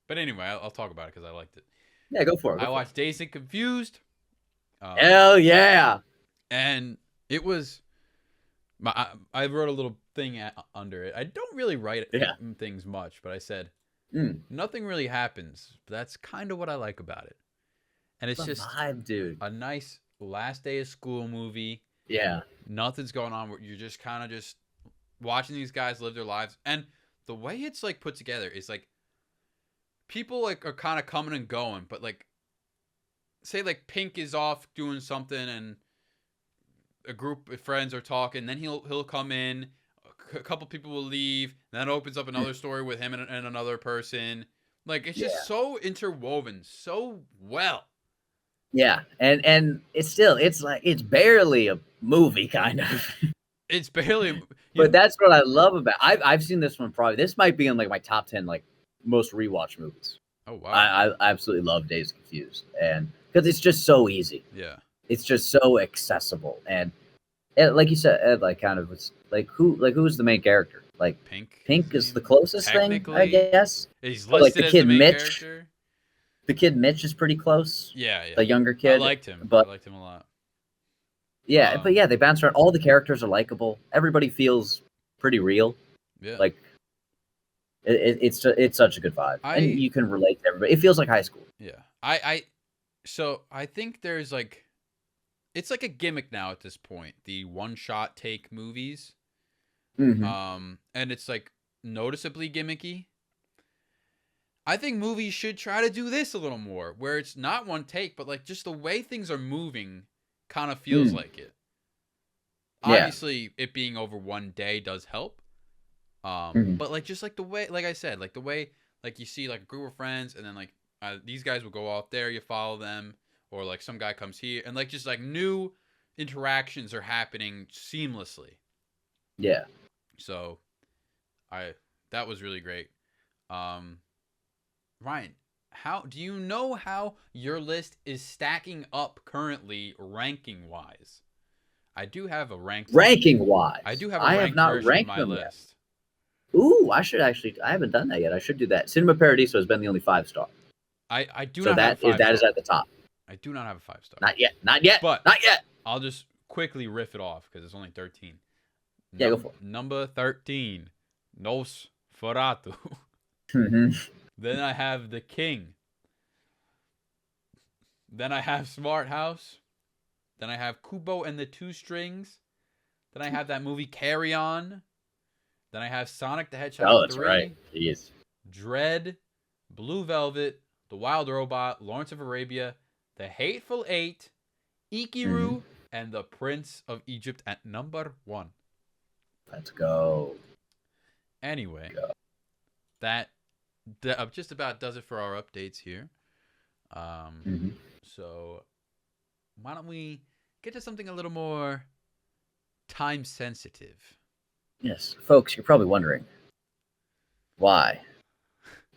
Speaker 2: But anyway, I'll talk about it because I liked it.
Speaker 1: Yeah, go for it.
Speaker 2: I watched Dazed and Confused.
Speaker 1: Hell yeah!
Speaker 2: And it was. I wrote a little thing under it. I don't really write things much, but I said nothing really happens. But that's kind of what I like about it. And it's just
Speaker 1: vibe, dude.
Speaker 2: A nice last day of school movie.
Speaker 1: Yeah.
Speaker 2: Nothing's going on. You're just kind of just watching these guys live their lives. And the way it's like put together is like people like are kind of coming and going. But like, say like Pink is off doing something and a group of friends are talking. Then he'll come in. A couple people will leave. Then it opens up another story with him and another person. Like it's just so interwoven so well.
Speaker 1: Yeah, and it's barely a movie, kind of.
Speaker 2: It's barely,
Speaker 1: but that's what I love about. I've seen this one probably. This might be in like my top 10 like most rewatch movies.
Speaker 2: Oh wow!
Speaker 1: I absolutely love Dazed and Confused, and because it's just so easy.
Speaker 2: Yeah,
Speaker 1: it's just so accessible, and like you said, Ed, like kind of it's like who's the main character? Like Pink is the closest thing, I guess.
Speaker 2: He's listed like the
Speaker 1: kid
Speaker 2: as the main
Speaker 1: Mitch.
Speaker 2: Character.
Speaker 1: The kid Mitch is pretty close.
Speaker 2: Yeah.
Speaker 1: The younger kid.
Speaker 2: I liked him. I liked him a lot.
Speaker 1: Yeah, but yeah, they bounce around. All the characters are likable. Everybody feels pretty real.
Speaker 2: Yeah.
Speaker 1: Like it's such a good vibe, and you can relate to everybody. It feels like high school.
Speaker 2: Yeah. So I think there's like, it's like a gimmick now at this point. The one-shot take movies.
Speaker 1: Mm-hmm.
Speaker 2: And it's like noticeably gimmicky. I think movies should try to do this a little more, where it's not one take, but like just the way things are moving kind of feels like it. Obviously, it being over one day does help. But like just like the way, like I said, like the way like you see like a group of friends, and then like these guys will go off there, you follow them, or like some guy comes here, and like just like new interactions are happening seamlessly.
Speaker 1: Yeah.
Speaker 2: So, that was really great. Ryan, how do you know how your list is stacking up currently ranking wise? I do have a
Speaker 1: ranking wise.
Speaker 2: I do have a ranked version of my list.
Speaker 1: Ooh, I haven't done that yet. I should do that. Cinema Paradiso has been the only 5-star.
Speaker 2: I do not have 5-star.
Speaker 1: That is at the top.
Speaker 2: I do not have a 5-star.
Speaker 1: Not yet. But not yet.
Speaker 2: I'll just quickly riff it off because it's only 13.
Speaker 1: Yeah, go for it.
Speaker 2: Number 13, Nosferatu.
Speaker 1: Mm-hmm.
Speaker 2: Then I have The King. Then I have Smart House. Then I have Kubo and the Two Strings. Then I have that movie Carry On. Then I have Sonic the Hedgehog 3.
Speaker 1: Oh, that's right. Jeez.
Speaker 2: Dread, Blue Velvet, The Wild Robot, Lawrence of Arabia, The Hateful Eight, Ikiru, and The Prince of Egypt at number 1.
Speaker 1: Let's go.
Speaker 2: Anyway, that just about does it for our updates here. So why don't we get to something a little more time sensitive?
Speaker 1: Yes, folks, you're probably wondering why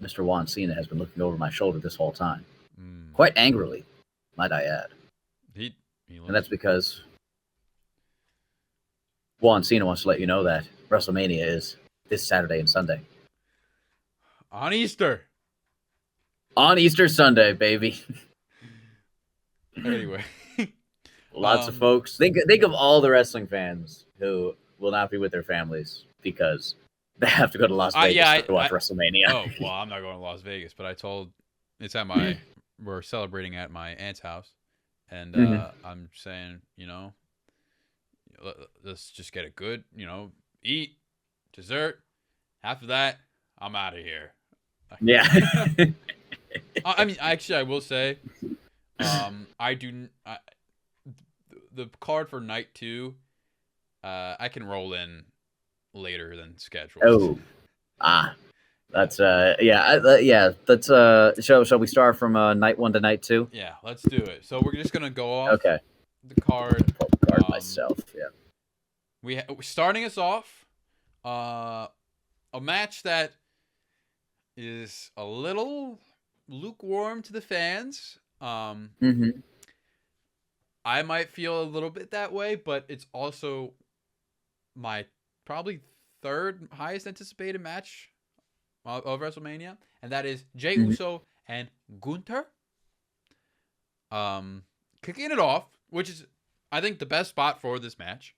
Speaker 1: Mr. Juan Cena has been looking over my shoulder this whole time. Quite angrily, might I add. And that's because Juan Cena wants to let you know that WrestleMania is this Saturday and Sunday.
Speaker 2: On Easter.
Speaker 1: On Easter Sunday, baby.
Speaker 2: Anyway.
Speaker 1: Lots of folks. Think of all the wrestling fans who will not be with their families because they have to go to Las Vegas to watch WrestleMania.
Speaker 2: Oh, well, I'm not going to Las Vegas, but it's at we're celebrating at my aunt's house. And I'm saying, let's just get a good, eat, dessert. After that, I'm out of here.
Speaker 1: Yeah.
Speaker 2: I mean, actually, I will say, the card for night 2, I can roll in later than scheduled.
Speaker 1: That's That's shall we start from night 1 to night 2?
Speaker 2: Yeah, let's do it. So we're just gonna go off.
Speaker 1: Okay.
Speaker 2: The card.
Speaker 1: Pull the card myself. Yeah.
Speaker 2: Starting us off, a match that is a little lukewarm to the fans. I might feel a little bit that way, but it's also my probably third highest anticipated match of WrestleMania, and that is Jey Uso and Gunther. Kicking it off, which is, I think, the best spot for this match.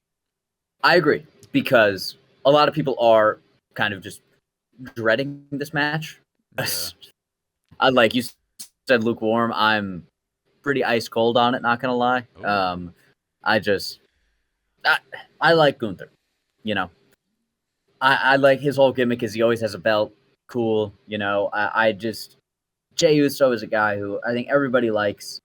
Speaker 1: I agree, because a lot of people are kind of just dreading this match. Yeah. Like you said, lukewarm. I'm pretty ice cold on it, not gonna lie. I like Gunther. I like his whole gimmick is he always has a belt. Cool. Jey Uso is a guy who I think everybody likes,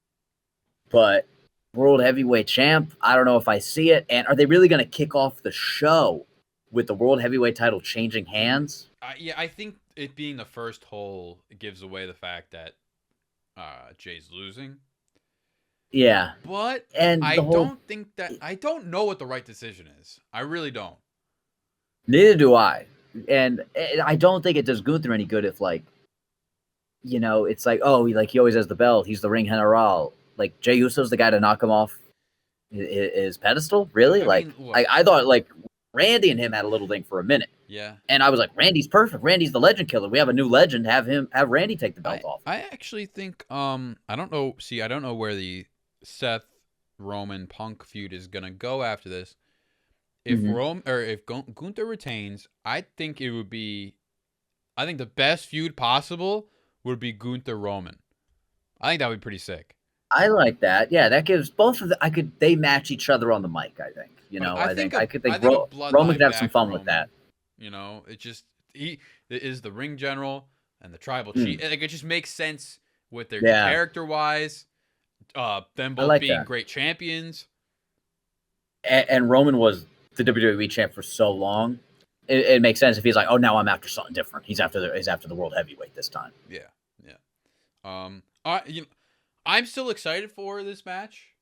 Speaker 1: but World Heavyweight Champ, I don't know if I see it. And are they really going to kick off the show with the World Heavyweight title changing hands?
Speaker 2: Yeah, I think it being the first hole gives away the fact that Jay's losing.
Speaker 1: Yeah.
Speaker 2: But I don't know what the right decision is. I really don't.
Speaker 1: Neither do I. And I don't think it does Gunther any good if, it's like, he always has the belt. He's the ring general. Like, Jey Uso's the guy to knock him off his pedestal? Really? I thought, Randy and him had a little thing for a minute.
Speaker 2: Yeah.
Speaker 1: And I was like, Randy's perfect. Randy's the legend killer. We have a new legend. Have Randy take the belt off.
Speaker 2: I actually think, I don't know. See, I don't know where the Seth Roman Punk feud is going to go after this. If if Gunther retains, I think the best feud possible would be Gunther Roman. I think that would be pretty sick.
Speaker 1: I like that. Yeah, that gives both of they match each other on the mic. I think. I think Roman could have some fun with that.
Speaker 2: He is the ring general and the tribal chief. It just makes sense with their character wise. Them both being great champions.
Speaker 1: And Roman was the WWE champ for so long. It makes sense if he's like, oh, now I'm after something different. He's after the World Heavyweight this time.
Speaker 2: Yeah. I'm still excited for this match.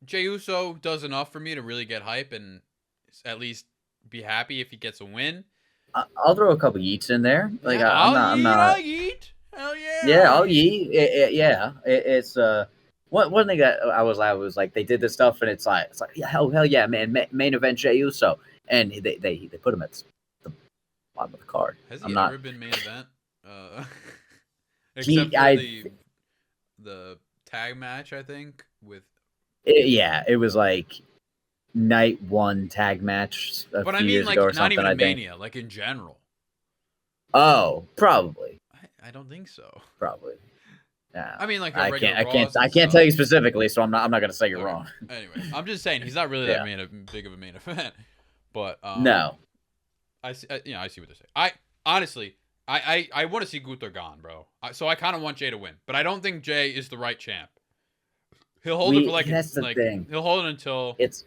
Speaker 2: Jey Uso does enough for me to really get hype and at least be happy if he gets a win.
Speaker 1: I'll throw a couple yeets in there.
Speaker 2: I'll yeet. Hell yeah.
Speaker 1: Yeah, I'll yeet. It's one thing that I was like, they did this stuff and it's like hell yeah, man, main event Jey Uso, and they put him at the bottom of the card.
Speaker 2: Has he ever been main event? Except for the tag match, I think with.
Speaker 1: It was like night 1 tag match a few years ago or something.
Speaker 2: Not even Mania, like in general.
Speaker 1: Oh, probably.
Speaker 2: I don't think so.
Speaker 1: Probably. Yeah.
Speaker 2: I mean,
Speaker 1: I can't tell you specifically, so I'm not gonna say you're wrong.
Speaker 2: Anyway, I'm just saying he's not really that big of a main event, but
Speaker 1: no.
Speaker 2: I see what they're saying. I want to see Gunther gone, bro. So I kind of want Jay to win, but I don't think Jay is the right champ. He'll hold it for
Speaker 1: that's the thing.
Speaker 2: He'll hold it until
Speaker 1: it's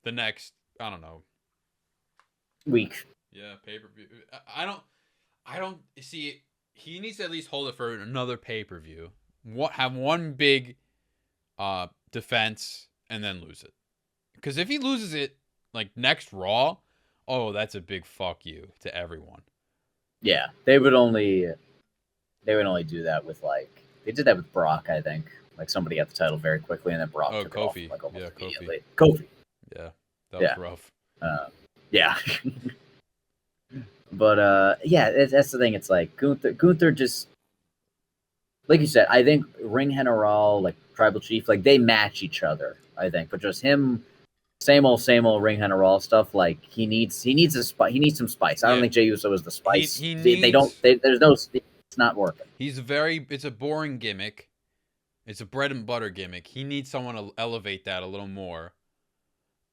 Speaker 2: the next, I don't know,
Speaker 1: week.
Speaker 2: Yeah, pay-per-view. I don't see. He needs to at least hold it for another pay-per-view. Have one big defense and then lose it. Because if he loses it like next Raw, oh, that's a big fuck you to everyone.
Speaker 1: Yeah, they would only do that with like they did that with Brock, I think. Like somebody got the title very quickly, and then Brock took
Speaker 2: Kofi.
Speaker 1: it off like almost
Speaker 2: Yeah,
Speaker 1: immediately. Kofi.
Speaker 2: Yeah, that was rough.
Speaker 1: Yeah. But yeah, that's the thing. It's like Gunther just like you said. I think Ring General, like Tribal Chief, like they match each other. I think, but just him, same old Ring General stuff. Like he needs a spice. He needs some spice. I don't think Jey Uso is the spice.
Speaker 2: He needs,
Speaker 1: there's no. It's not working.
Speaker 2: It's a boring gimmick. It's a bread and butter gimmick. He needs someone to elevate that a little more.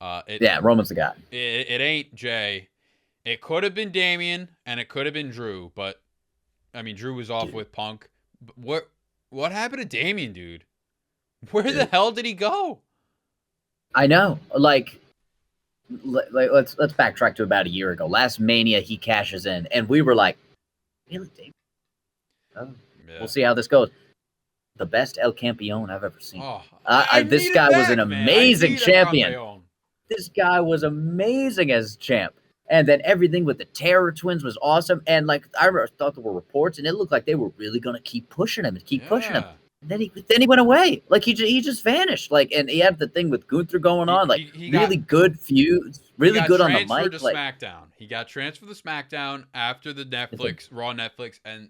Speaker 1: Roman's the guy.
Speaker 2: It ain't Jay. It could have been Damian and it could have been Drew, but I mean Drew was off with Punk. What happened to Damian, dude? Where the hell did he go?
Speaker 1: I know. Like let's backtrack to about a year ago. Last Mania, he cashes in, and we were like, really, Damian? Oh, yeah. We'll see how this goes. The best El Campeon I've ever seen. This guy was an amazing champion. This guy was amazing as champ. And then everything with the Terror Twins was awesome. And like I thought there were reports, and it looked like they were really going to keep pushing him and keep pushing him. And then he went away. Like he just vanished. Like, and he had the thing with Gunther going on. Like he really good feuds, really good on the mic.
Speaker 2: He got transferred to SmackDown. He got transferred to SmackDown after the Raw Netflix, and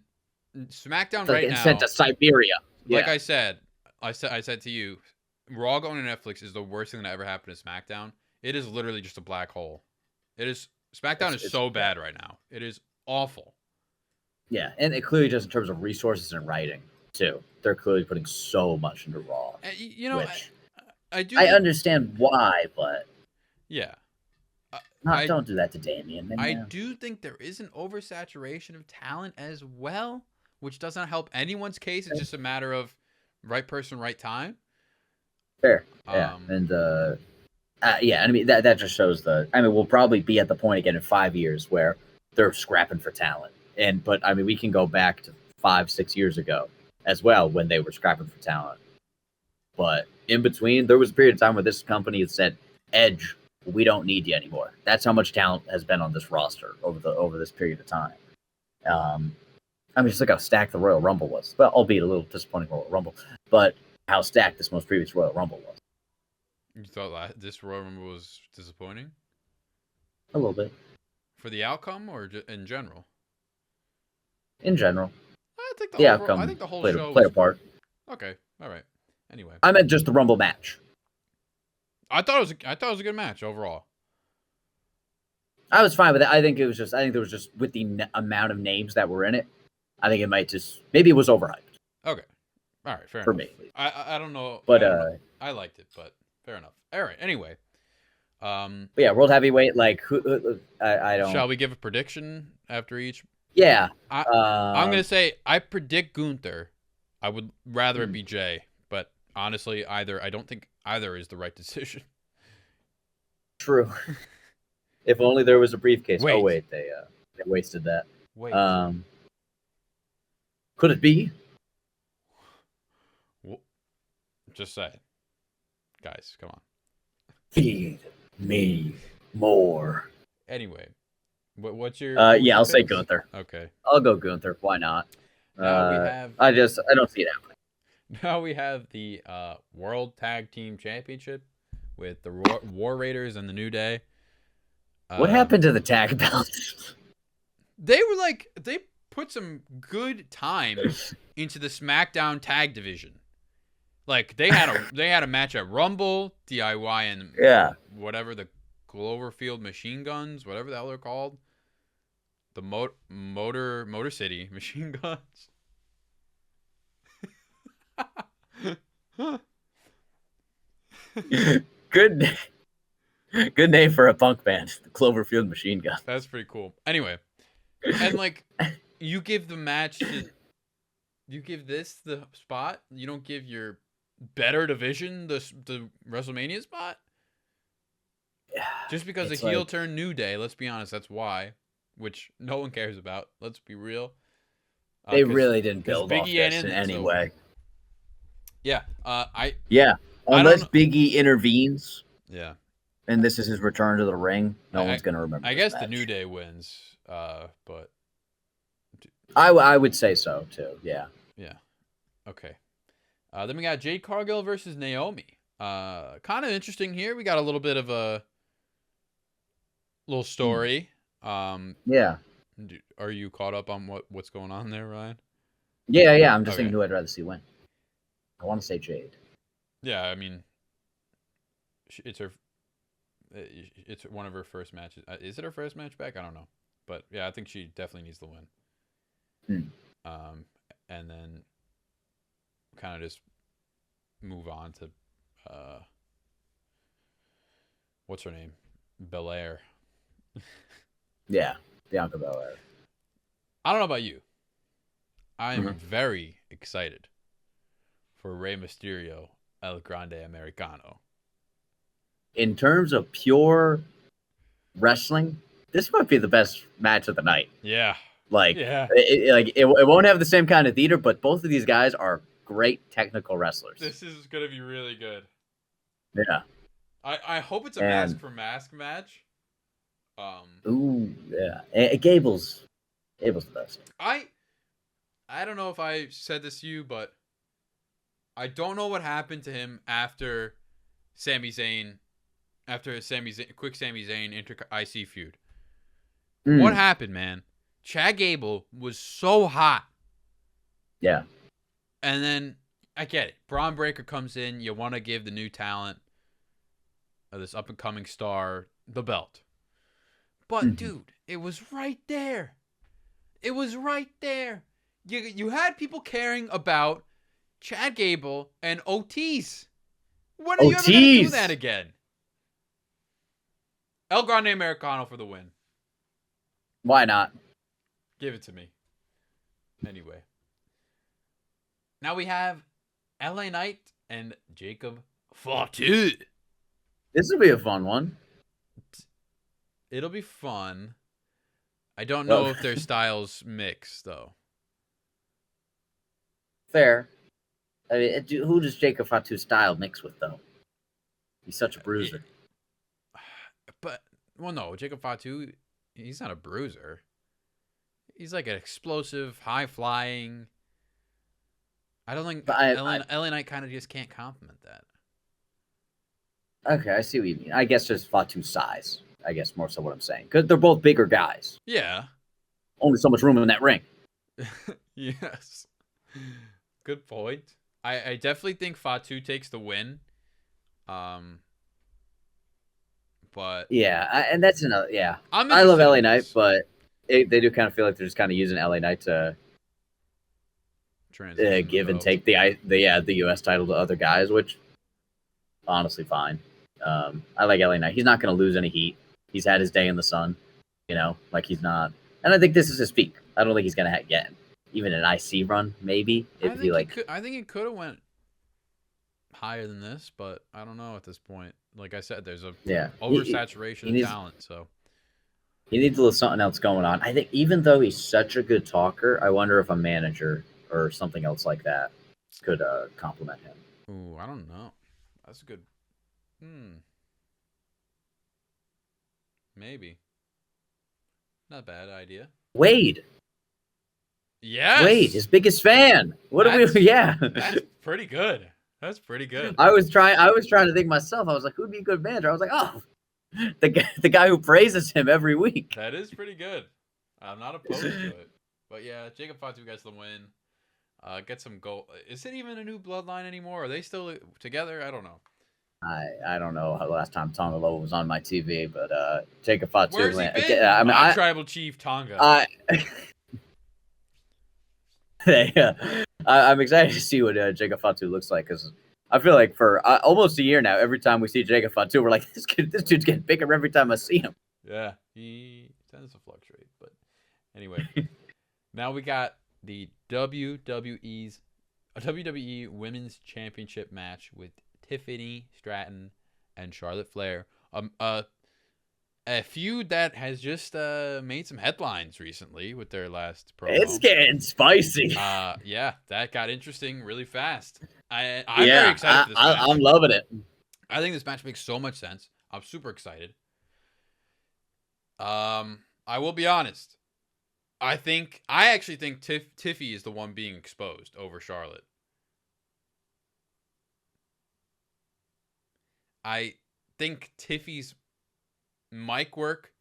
Speaker 2: SmackDown right now
Speaker 1: sent to Siberia.
Speaker 2: Like I said to you, Raw going to Netflix is the worst thing that ever happened to SmackDown. It is literally just a black hole. It is. SmackDown is so bad right now. It is awful.
Speaker 1: Yeah, and it clearly just in terms of resources and writing too. They're clearly putting so much into Raw.
Speaker 2: You know, I
Speaker 1: understand why, but
Speaker 2: yeah,
Speaker 1: don't do that to Damian. Man.
Speaker 2: I do think there is an oversaturation of talent as well, which doesn't help anyone's case. It's just a matter of right person, right time.
Speaker 1: Fair. Yeah, and I mean that just shows we'll probably be at the point again in 5 years where they're scrapping for talent. But I mean we can go back to 5-6 years ago as well when they were scrapping for talent. But in between, there was a period of time where this company had said, "Edge, we don't need you anymore." That's how much talent has been on this roster over this period of time. I mean, just look how stacked the Royal Rumble was. Well, albeit a little disappointing Royal Rumble, but how stacked this most previous Royal Rumble was.
Speaker 2: You thought this Royal Rumble was disappointing?
Speaker 1: A little bit.
Speaker 2: For the outcome or in general?
Speaker 1: In general.
Speaker 2: I think the whole show
Speaker 1: played a part.
Speaker 2: Okay, all right. Anyway,
Speaker 1: I meant just the Rumble match.
Speaker 2: I thought it was a good match overall.
Speaker 1: I was fine with it. I think there was just with the amount of names that were in it. I think it maybe it was overhyped.
Speaker 2: Okay, all right, fair enough.
Speaker 1: For me,
Speaker 2: I don't know,
Speaker 1: but
Speaker 2: I liked it, but fair enough. All right, anyway.
Speaker 1: But yeah, World Heavyweight. Like, I don't.
Speaker 2: Shall we give a prediction after each?
Speaker 1: Yeah.
Speaker 2: I'm gonna say I predict Gunther. I would rather it be Jay, but honestly, I don't think either is the right decision.
Speaker 1: True. If only there was a briefcase.
Speaker 2: Wait.
Speaker 1: Oh wait, they wasted that.
Speaker 2: Wait.
Speaker 1: Could it be?
Speaker 2: Well, just say it. Guys, come on.
Speaker 1: Feed me more.
Speaker 2: Anyway, what's your?
Speaker 1: I'll say Gunther.
Speaker 2: Okay.
Speaker 1: I'll go Gunther. Why not?
Speaker 2: Now we have.
Speaker 1: I don't see it happening.
Speaker 2: Now we have the World Tag Team Championship with the War Raiders and the New Day.
Speaker 1: What happened to the tag belts?
Speaker 2: They put some good time into the SmackDown tag division. Like they had a match at Rumble, DIY, and whatever the Cloverfield Machine Guns, whatever the hell they're called, the Motor City Machine Guns.
Speaker 1: Good name for a punk band, the Cloverfield Machine Guns.
Speaker 2: That's pretty cool. Anyway, and like you give the match you give this the spot. You don't give your better division the WrestleMania spot. Just because a
Speaker 1: It's
Speaker 2: heel
Speaker 1: like,
Speaker 2: turned New Day, let's be honest, that's why. Which no one cares about. Let's be real.
Speaker 1: they really didn't
Speaker 2: Because
Speaker 1: build off
Speaker 2: Biggie ain't
Speaker 1: this
Speaker 2: in
Speaker 1: in
Speaker 2: it.
Speaker 1: any
Speaker 2: So
Speaker 1: way.
Speaker 2: yeah.
Speaker 1: Yeah,
Speaker 2: I don't
Speaker 1: unless
Speaker 2: know.
Speaker 1: Biggie intervenes
Speaker 2: Yeah.
Speaker 1: and this is his return to the ring, no
Speaker 2: I
Speaker 1: one's gonna remember
Speaker 2: I
Speaker 1: this
Speaker 2: guess
Speaker 1: match.
Speaker 2: the New Day wins. But
Speaker 1: I would say so too. Yeah.
Speaker 2: yeah. Okay. Then we got Jade Cargill versus Naomi. Kind of interesting here. We got a little bit of a little story.
Speaker 1: Yeah.
Speaker 2: Are you caught up on what's going on there, Ryan?
Speaker 1: Yeah. I'm just
Speaker 2: Okay.
Speaker 1: thinking who I'd rather see win. I want to say Jade.
Speaker 2: Yeah, I mean, it's one of her first matches. Is it her first match back? I don't know, but yeah, I think she definitely needs the win. And then kind of just move on to what's her name, Belair.
Speaker 1: Yeah, Bianca Belair.
Speaker 2: I don't know about you. I am very excited for Rey Mysterio, El Grande Americano.
Speaker 1: In terms of pure wrestling, this might be the best match of the night.
Speaker 2: Yeah.
Speaker 1: Like,
Speaker 2: yeah.
Speaker 1: It won't have the same kind of theater, but both of these guys are great technical wrestlers.
Speaker 2: This is gonna be really good.
Speaker 1: Yeah.
Speaker 2: I hope it's a mask for mask match.
Speaker 1: Ooh, yeah. And Gable's the best.
Speaker 2: I don't know if I said this to you, but I don't know what happened to him after Sami Zayn, quick Sami Zayn inter-IC feud. What happened, man? Chad Gable was so hot.
Speaker 1: Yeah.
Speaker 2: And then, I get it. Braun Breaker comes in. You want to give the new talent, this up-and-coming star, the belt. But, dude, it was right there. It was right there. You had people caring about Chad Gable and Otis. When are you ever going to do that again? El Grande Americano for the win.
Speaker 1: Why not?
Speaker 2: Give it to me. Anyway. Now we have LA Knight and Jacob Fatu.
Speaker 1: This will be a fun one.
Speaker 2: It'll be fun. I don't know if their styles mix, though.
Speaker 1: Fair. I mean, who does Jacob Fatu's style mix with, though? He's such a bruiser.
Speaker 2: No, Jacob Fatu, he's not a bruiser. He's like an explosive, high-flying. I don't think LA Knight kind of just can't compliment that.
Speaker 1: Okay, I see what you mean. I guess just Fatu's size. I guess more so what I'm saying. Because they're both bigger guys.
Speaker 2: Yeah.
Speaker 1: Only so much room in that ring.
Speaker 2: Yes. Good point. I definitely think Fatu takes the win. But
Speaker 1: yeah, and that's another. Yeah,
Speaker 2: I
Speaker 1: love LA Knight, but they do kind of feel like they're just kind of using LA Knight to give and take the US title to other guys, which honestly fine. I like LA Knight. He's not going to lose any heat. He's had his day in the sun, like he's not. And I think this is his peak. I don't think he's going to get even an IC run, maybe.
Speaker 2: I think it could have went higher than this, but I don't know at this point. Like I said, there's a oversaturation of talent, so
Speaker 1: he needs a little something else going on. I think even though he's such a good talker, I wonder if a manager or something else like that could compliment him.
Speaker 2: Ooh, I don't know. That's a good. Maybe. Not a bad idea.
Speaker 1: Wade.
Speaker 2: Yes.
Speaker 1: Wade, his biggest fan. Yeah.
Speaker 2: That's pretty good. That's pretty good.
Speaker 1: I was trying to think myself. I was like, who'd be a good manager? I was like, oh, the guy who praises him every week.
Speaker 2: That is pretty good. I'm not opposed to it. But yeah, Jacob Fatu gets the win. Get some goal. Is it even a new bloodline anymore? Are they still together? I don't know.
Speaker 1: I don't know how the last time Tonga Loa was on my TV, but Jacob Fatu.
Speaker 2: Where's he been? Tribal Chief Tonga.
Speaker 1: I'm excited to see what Jacob Fatu looks like, because I feel like for almost a year now, every time we see Jacob Fatu, we're like, this dude's getting bigger every time I see him.
Speaker 2: Yeah, he tends to fluctuate. But anyway, now we got the WWE Women's Championship match with Tiffany Stratton and Charlotte Flair. a feud that has just made some headlines recently with their last
Speaker 1: It's
Speaker 2: promo.
Speaker 1: getting spicy.
Speaker 2: Yeah, that got interesting really fast. I'm very
Speaker 1: Yeah,
Speaker 2: excited for this match.
Speaker 1: I'm loving it.
Speaker 2: I think this match makes so much sense. I'm super excited. I will be honest. I actually think Tiffy is the one being exposed over Charlotte. I think Tiffy's mic work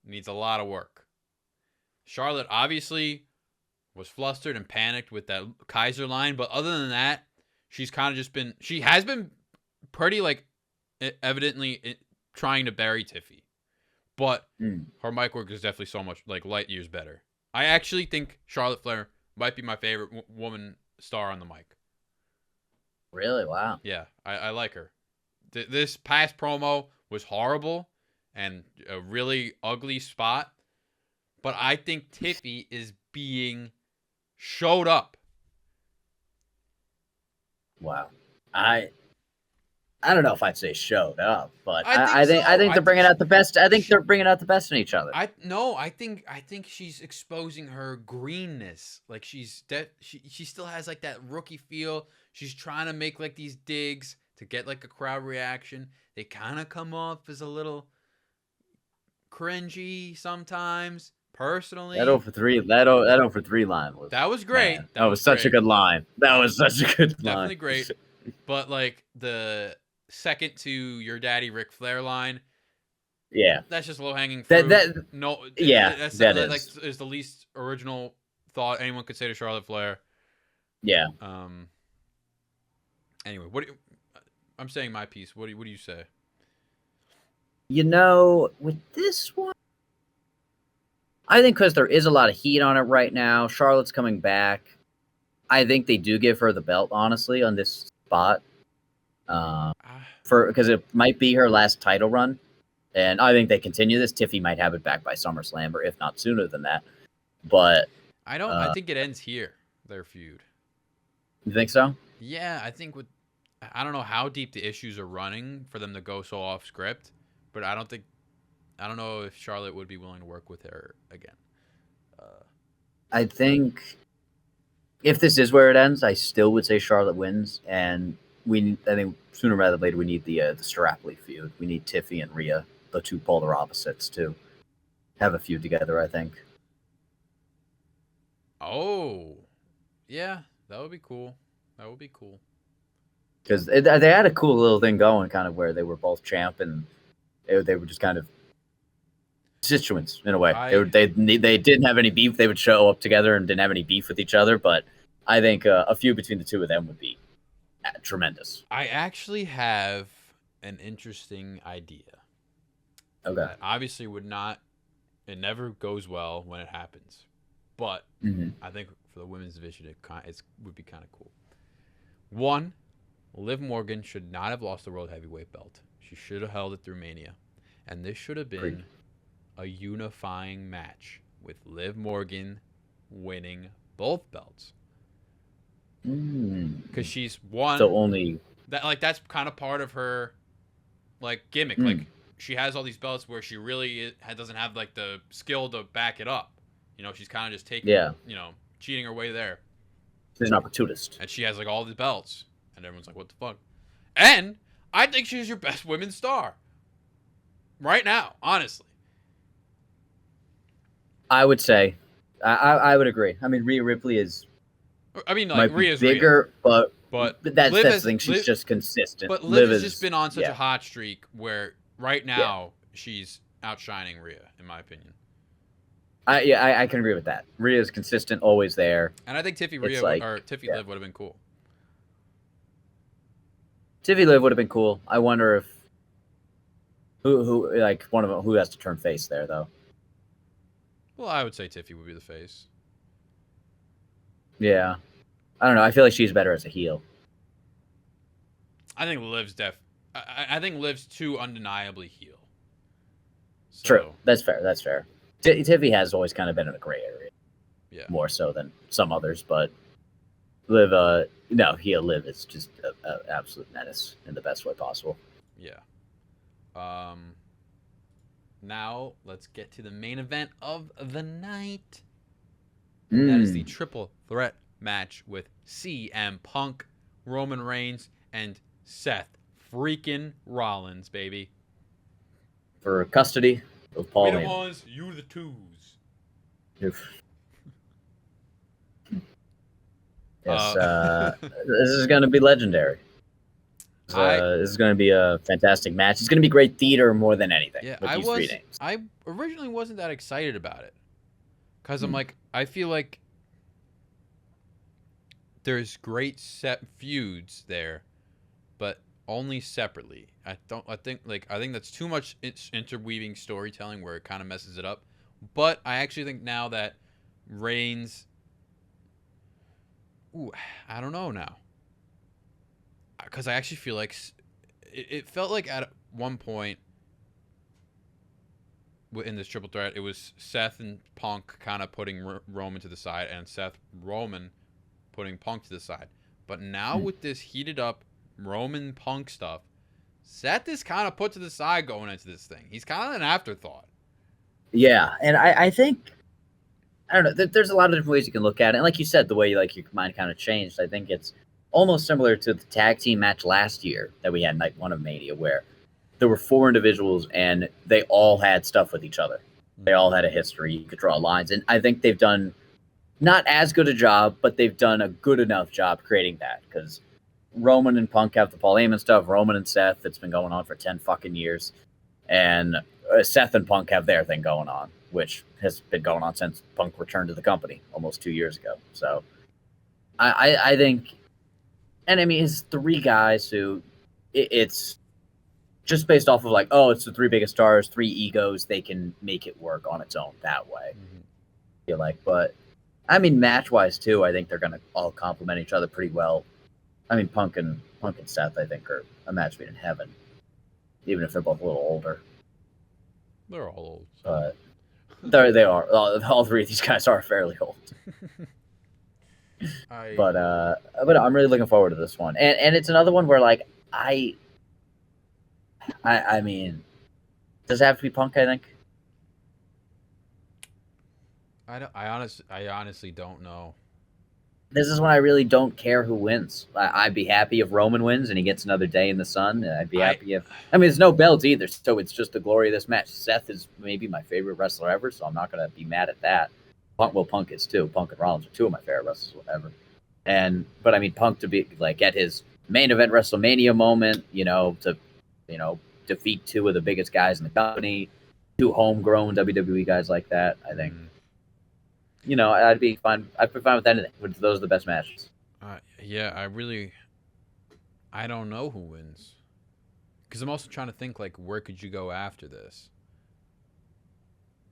Speaker 2: needs a lot of work. Charlotte obviously was flustered and panicked with that Kaiser line, but other than that, she has been pretty like evidently trying to bury Tiffy. But her mic work is definitely so much like light years better. I actually think Charlotte Flair might be my favorite woman star on the mic.
Speaker 1: Really? Wow.
Speaker 2: Yeah, I like her. This past promo was horrible and a really ugly spot, but I think Tiffy is being showed up.
Speaker 1: Wow. I don't know if I'd say showed up, but
Speaker 2: I
Speaker 1: think they're bringing out the best. I think they're bringing out the best in each other.
Speaker 2: I think she's exposing her greenness. Like she still has like that rookie feel. She's trying to make like these digs to get like a crowd reaction. They kind of come off as a little cringy sometimes. Personally,
Speaker 1: that 0 for 3 line was
Speaker 2: great.
Speaker 1: Man, that was such a good line. That was such a good line.
Speaker 2: Definitely great. But like the second to your daddy Ric Flair line,
Speaker 1: yeah,
Speaker 2: that's just low hanging fruit. That is the least original thought anyone could say to Charlotte Flair.
Speaker 1: Yeah.
Speaker 2: Anyway, I'm saying my piece. What do you say?
Speaker 1: With this one, I think because there is a lot of heat on it right now. Charlotte's coming back. I think they do give her the belt, honestly, on this spot. Because it might be her last title run. And I think they continue this. Tiffy might have it back by SummerSlam, or if not sooner than that. But
Speaker 2: I think it ends here, their feud.
Speaker 1: You think so?
Speaker 2: Yeah, I think I don't know how deep the issues are running for them to go so off script, but I don't know if Charlotte would be willing to work with her again.
Speaker 1: I think if this is where it ends, I still would say Charlotte wins, and I think sooner rather than later we need the Strapley feud. We need Tiffy and Rhea, the two polar opposites, to have a feud together. I think.
Speaker 2: Oh, yeah, that would be cool.
Speaker 1: Because they had a cool little thing going, kind of where they were both champ, and they were just kind of constituents in a way. They didn't have any beef. They would show up together and didn't have any beef with each other. But I think a feud between the two of them would be tremendous.
Speaker 2: I actually have an interesting idea.
Speaker 1: Okay.
Speaker 2: That obviously it never goes well when it happens, but I think for the women's division it would be kind of cool. One, Liv Morgan should not have lost the World Heavyweight belt. She should have held it through Mania, and this should have been a unifying match with Liv Morgan winning both belts. Because she's won.
Speaker 1: So only
Speaker 2: that's kind of part of her gimmick. Like she has all these belts where she really doesn't have like the skill to back it up. She's kind of just taking cheating her way there.
Speaker 1: She's an opportunist.
Speaker 2: And she has like all these belts, and everyone's like, "What the fuck?" And I think she's your best women's star right now, honestly.
Speaker 1: I would say, I would agree. I mean, Rhea Ripley is.
Speaker 2: I mean, like Rhea's
Speaker 1: bigger,
Speaker 2: Rhea.
Speaker 1: but that's the thing. She's just consistent.
Speaker 2: But Liv has just been on such a hot streak where right now she's outshining Rhea, in my opinion.
Speaker 1: I can agree with that. Rhea's consistent, always there.
Speaker 2: And I think Tiffy Liv would have been cool.
Speaker 1: Tiffy Liv would have been cool. I wonder if one of them who has to turn face there though.
Speaker 2: Well, I would say Tiffy would be the face.
Speaker 1: Yeah. I don't know. I feel like she's better as a heel.
Speaker 2: I think Liv's I think Liv's too undeniably heel. So,
Speaker 1: true. That's fair. Tiffy has always kind of been in a gray area.
Speaker 2: Yeah.
Speaker 1: More so than some others, but Liv, Liv is just an absolute menace in the best way possible.
Speaker 2: Yeah. now let's get to the main event of the night. That is the triple threat match with CM Punk, Roman Reigns, and Seth freaking Rollins, baby.
Speaker 1: For custody of Paul Heyman.
Speaker 2: We the ones, you the twos.
Speaker 1: Yes, this is going to be legendary. This is going to be a fantastic match. It's going to be great theater more than anything.
Speaker 2: Yeah,
Speaker 1: with these 3 names.
Speaker 2: I originally wasn't that excited about it. Because I'm like, I feel like there's great set feuds there, but only separately. I think that's too much interweaving storytelling where it kind of messes it up. But I actually think now that Reigns, I don't know now, because I actually feel like it felt like at one point in this triple threat, it was Seth and Punk kind of putting Roman to the side, and Roman putting Punk to the side. But now with this heated up Roman Punk stuff, Seth is kind of put to the side going into this thing. He's kind of an afterthought.
Speaker 1: Yeah, and I think, I don't know, there's a lot of different ways you can look at it. And like you said, the way like your mind kind of changed, I think it's almost similar to the tag team match last year that we had night 1 of Mania, where there were 4 individuals and they all had stuff with each other. They all had a history. You could draw lines. And I think they've done not as good a job, but they've done a good enough job creating that, because Roman and Punk have the Paul Heyman stuff. Roman and Seth, it's been going on for 10 fucking years. And Seth and Punk have their thing going on, which has been going on since Punk returned to the company almost 2 years ago. So I think, and I mean, it's 3 guys who it's just based off of like, oh, it's the 3 biggest stars, 3 egos. They can make it work on its own that way. I feel like, but I mean, match-wise, too, I think they're going to all complement each other pretty well. I mean, Punk and Seth, I think, are a match made in heaven, even if they're both a little older.
Speaker 2: They're all old.
Speaker 1: But they are. All 3 of these guys are fairly old. But I'm really looking forward to this one. And it's another one where, like, I mean, does it have to be Punk, I think?
Speaker 2: I honestly don't know.
Speaker 1: This is when I really don't care who wins. I'd be happy if Roman wins and he gets another day in the sun. I'd be happy if... I mean, there's no belts either, so it's just the glory of this match. Seth is maybe my favorite wrestler ever, so I'm not going to be mad at that. Punk is too. Punk and Rollins are 2 of my favorite wrestlers ever. But I mean, Punk to be like get his main event Wrestlemania moment, to defeat 2 of the biggest guys in the company, 2 homegrown WWE guys like that, I think. I'd be fine. I'd be fine with anything. Those are the best matches.
Speaker 2: Yeah, I don't know who wins, because I'm also trying to think like where could you go after this?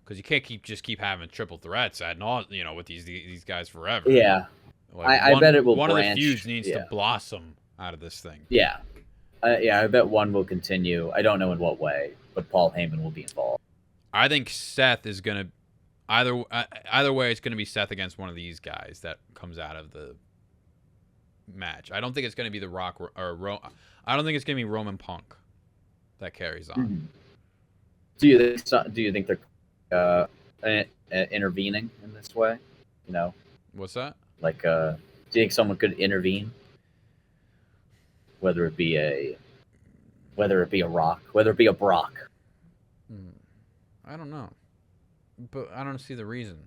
Speaker 2: Because you can't keep having triple threats with these guys forever.
Speaker 1: Yeah, like I bet it will.
Speaker 2: One
Speaker 1: branch.
Speaker 2: of the feuds needs to blossom out of this thing.
Speaker 1: Yeah, I bet one will continue. I don't know in what way, but Paul Heyman will be involved.
Speaker 2: I think Seth is gonna. Either way, it's going to be Seth against one of these guys that comes out of the match. I don't think it's going to be The Rock I don't think it's going to be Roman Punk that carries on.
Speaker 1: Do you think they're intervening in this way?
Speaker 2: What's that?
Speaker 1: Like, do you think someone could intervene? Whether it be a Rock, whether it be a Brock.
Speaker 2: I don't know. But I don't see the reason.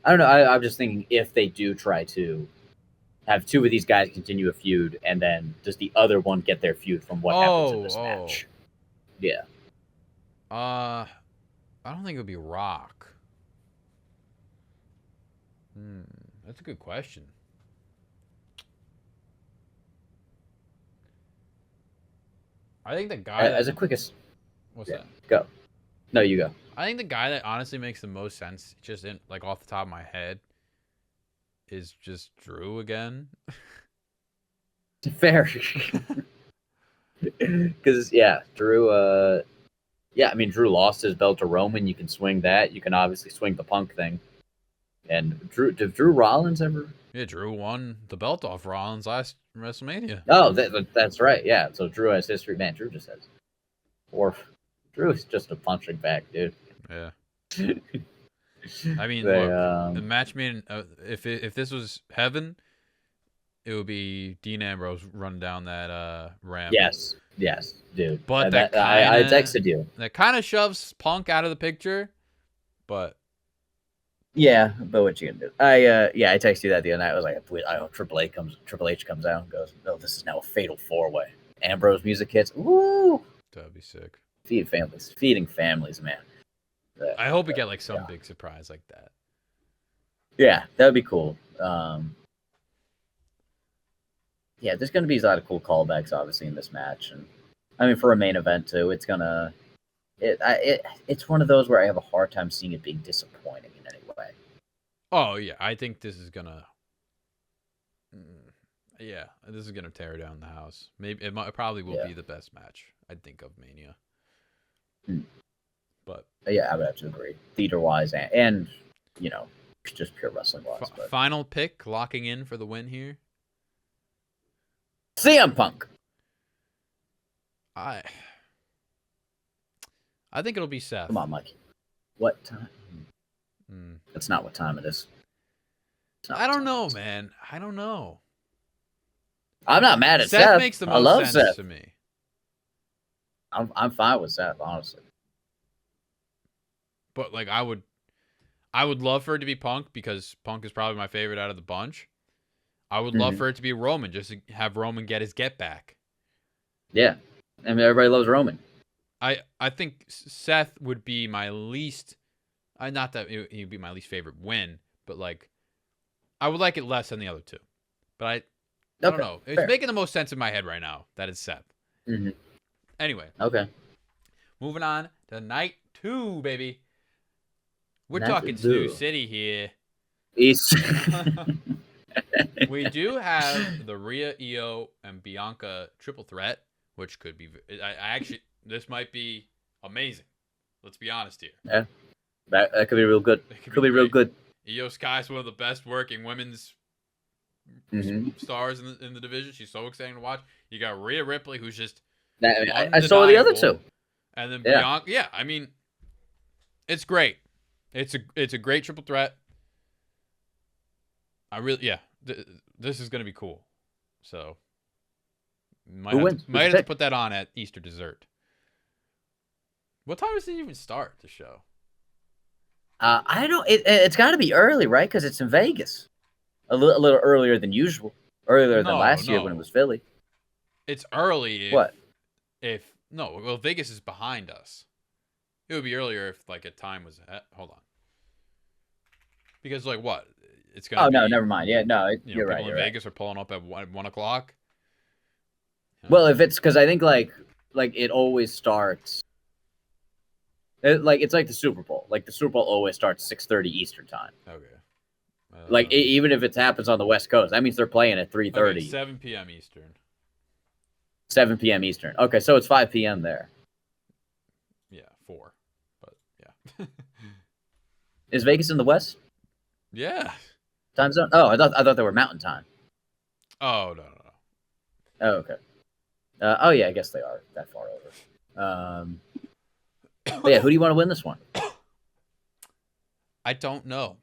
Speaker 1: I don't know. I'm just thinking if they do try to have 2 of these guys continue a feud, and then does the other one get their feud from what happens in this match? Yeah.
Speaker 2: I don't think it would be Rock. That's a good question. I think the guy
Speaker 1: as a quickest.
Speaker 2: What's that?
Speaker 1: Go. No, you go.
Speaker 2: I think the guy that honestly makes the most sense, just off the top of my head, is just Drew again.
Speaker 1: Fair. Because Drew. I mean, Drew lost his belt to Roman. You can swing that. You can obviously swing the Punk thing. And did Drew Rollins ever?
Speaker 2: Yeah, Drew won the belt off Rollins last WrestleMania.
Speaker 1: Oh, that's right. Yeah, so Drew has history. Man, Drew just has. Or Drew's just a punching bag, dude.
Speaker 2: Yeah. I mean,
Speaker 1: They,
Speaker 2: look, the match made if this was heaven, it would be Dean Ambrose running down that ramp.
Speaker 1: Yes, dude.
Speaker 2: But
Speaker 1: I texted you.
Speaker 2: That kind of shoves Punk out of the picture, but
Speaker 1: yeah, but what you gonna do? I texted you that the other night. I was like, Triple H comes out and goes, "Oh, this is now a fatal 4-way." Ambrose music hits. Woo!
Speaker 2: That'd be sick.
Speaker 1: Feeding families, man.
Speaker 2: I hope we get like some big surprise like that.
Speaker 1: Yeah, that would be cool. Yeah, there's going to be a lot of cool callbacks, obviously, in this match, and I mean for a main event too. It's it's one of those where I have a hard time seeing it being disappointing in any way.
Speaker 2: Oh yeah, I think this is gonna. Yeah, this is gonna tear down the house. Maybe it probably will be the best match I think of Mania. But
Speaker 1: yeah, I would have to agree, theater wise and just pure wrestling wise.
Speaker 2: Final pick, locking in for the win here.
Speaker 1: CM Punk.
Speaker 2: I think it'll be Seth.
Speaker 1: Come on, Mikey. What time? That's not what time it is.
Speaker 2: I don't know, man. I don't know.
Speaker 1: I'm not mad at Seth.
Speaker 2: Seth makes the most sense to me.
Speaker 1: I'm fine with Seth, honestly.
Speaker 2: But like, I would love for it to be Punk because Punk is probably my favorite out of the bunch. I would love for it to be Roman, just to have Roman get his get back. Yeah,
Speaker 1: I mean everybody loves Roman.
Speaker 2: I think Seth would be my least. Not that he'd be my least favorite win, but like, I would like it less than the other two. But I don't know. It's making the most sense in my head right now that it's Seth. Anyway.
Speaker 1: Okay.
Speaker 2: Moving on to night 2, baby. We're talking Sioux City here.
Speaker 1: East.
Speaker 2: We do have the Rhea, Io, and Bianca triple threat, which could be. This might be amazing. Let's be honest here.
Speaker 1: Yeah, that could be real good. Could be real good.
Speaker 2: Io Sky's one of the best working women's stars in the division. She's so exciting to watch. You got Rhea Ripley, who's just.
Speaker 1: I saw the other two.
Speaker 2: And then Bianca. Yeah, I mean, it's great. It's a great triple threat. This is gonna be cool. So might have to put that on at Easter dessert. What time does it even start the show?
Speaker 1: I don't. It's got to be early, right? Because it's in Vegas. A little earlier than usual. Earlier than last year when it was Philly.
Speaker 2: It's early. Well, Vegas is behind us. It would be earlier if like a time was. Hold on. Because like what? It's gonna.
Speaker 1: Oh no, never mind. Yeah, no, you're right.
Speaker 2: People in Vegas are pulling up at 1 o'clock.
Speaker 1: Well, if it's because I think like it always starts. It's like the Super Bowl. Like the Super Bowl always starts 6:30 Eastern time.
Speaker 2: Okay.
Speaker 1: Even if it happens on the West Coast, that means they're playing at 3:30.
Speaker 2: Okay, 7 p.m. Eastern.
Speaker 1: 7 p.m. Eastern. Okay, so it's 5 p.m. there.
Speaker 2: Yeah, 4. But yeah.
Speaker 1: Is Vegas in the West?
Speaker 2: Yeah.
Speaker 1: Time zone? Oh, I thought they were Mountain Time.
Speaker 2: Oh no.
Speaker 1: Oh, okay. Oh yeah, I guess they are that far over. But yeah, who do you want to win this one?
Speaker 2: I don't know.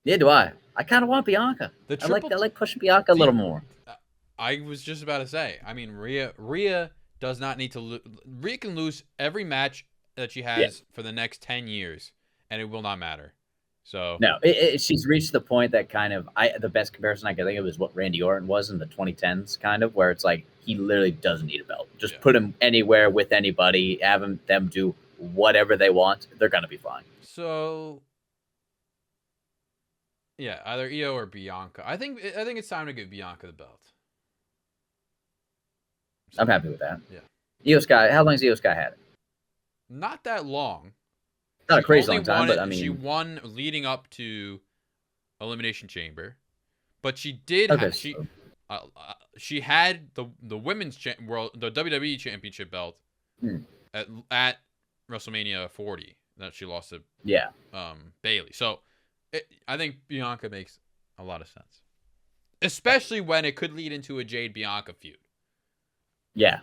Speaker 1: Yeah, do I? I kind of want Bianca. I like pushing Bianca a little more.
Speaker 2: I was just about to say. I mean, Rhea does not need to lose. Rhea can lose every match that she has for the next 10 years, and it will not matter. So
Speaker 1: no, she's reached the point that kind of the best comparison I can think of is what Randy Orton was in the 2010s, kind of where it's like he literally doesn't need a belt. Just put him anywhere with anybody, have them do whatever they want. They're gonna be fine.
Speaker 2: So yeah, either Io or Bianca. I think it's time to give Bianca the belt.
Speaker 1: So, I'm happy with that.
Speaker 2: Yeah.
Speaker 1: Io Sky. How long has Io Sky had it?
Speaker 2: Not that long.
Speaker 1: Not a crazy long time, but I mean,
Speaker 2: she won leading up to Elimination Chamber, but she did. She had the women's the WWE Championship belt at WrestleMania 40 that she lost to Bayley. So I think Bianca makes a lot of sense, especially when it could lead into a Jade Bianca feud.
Speaker 1: Yeah,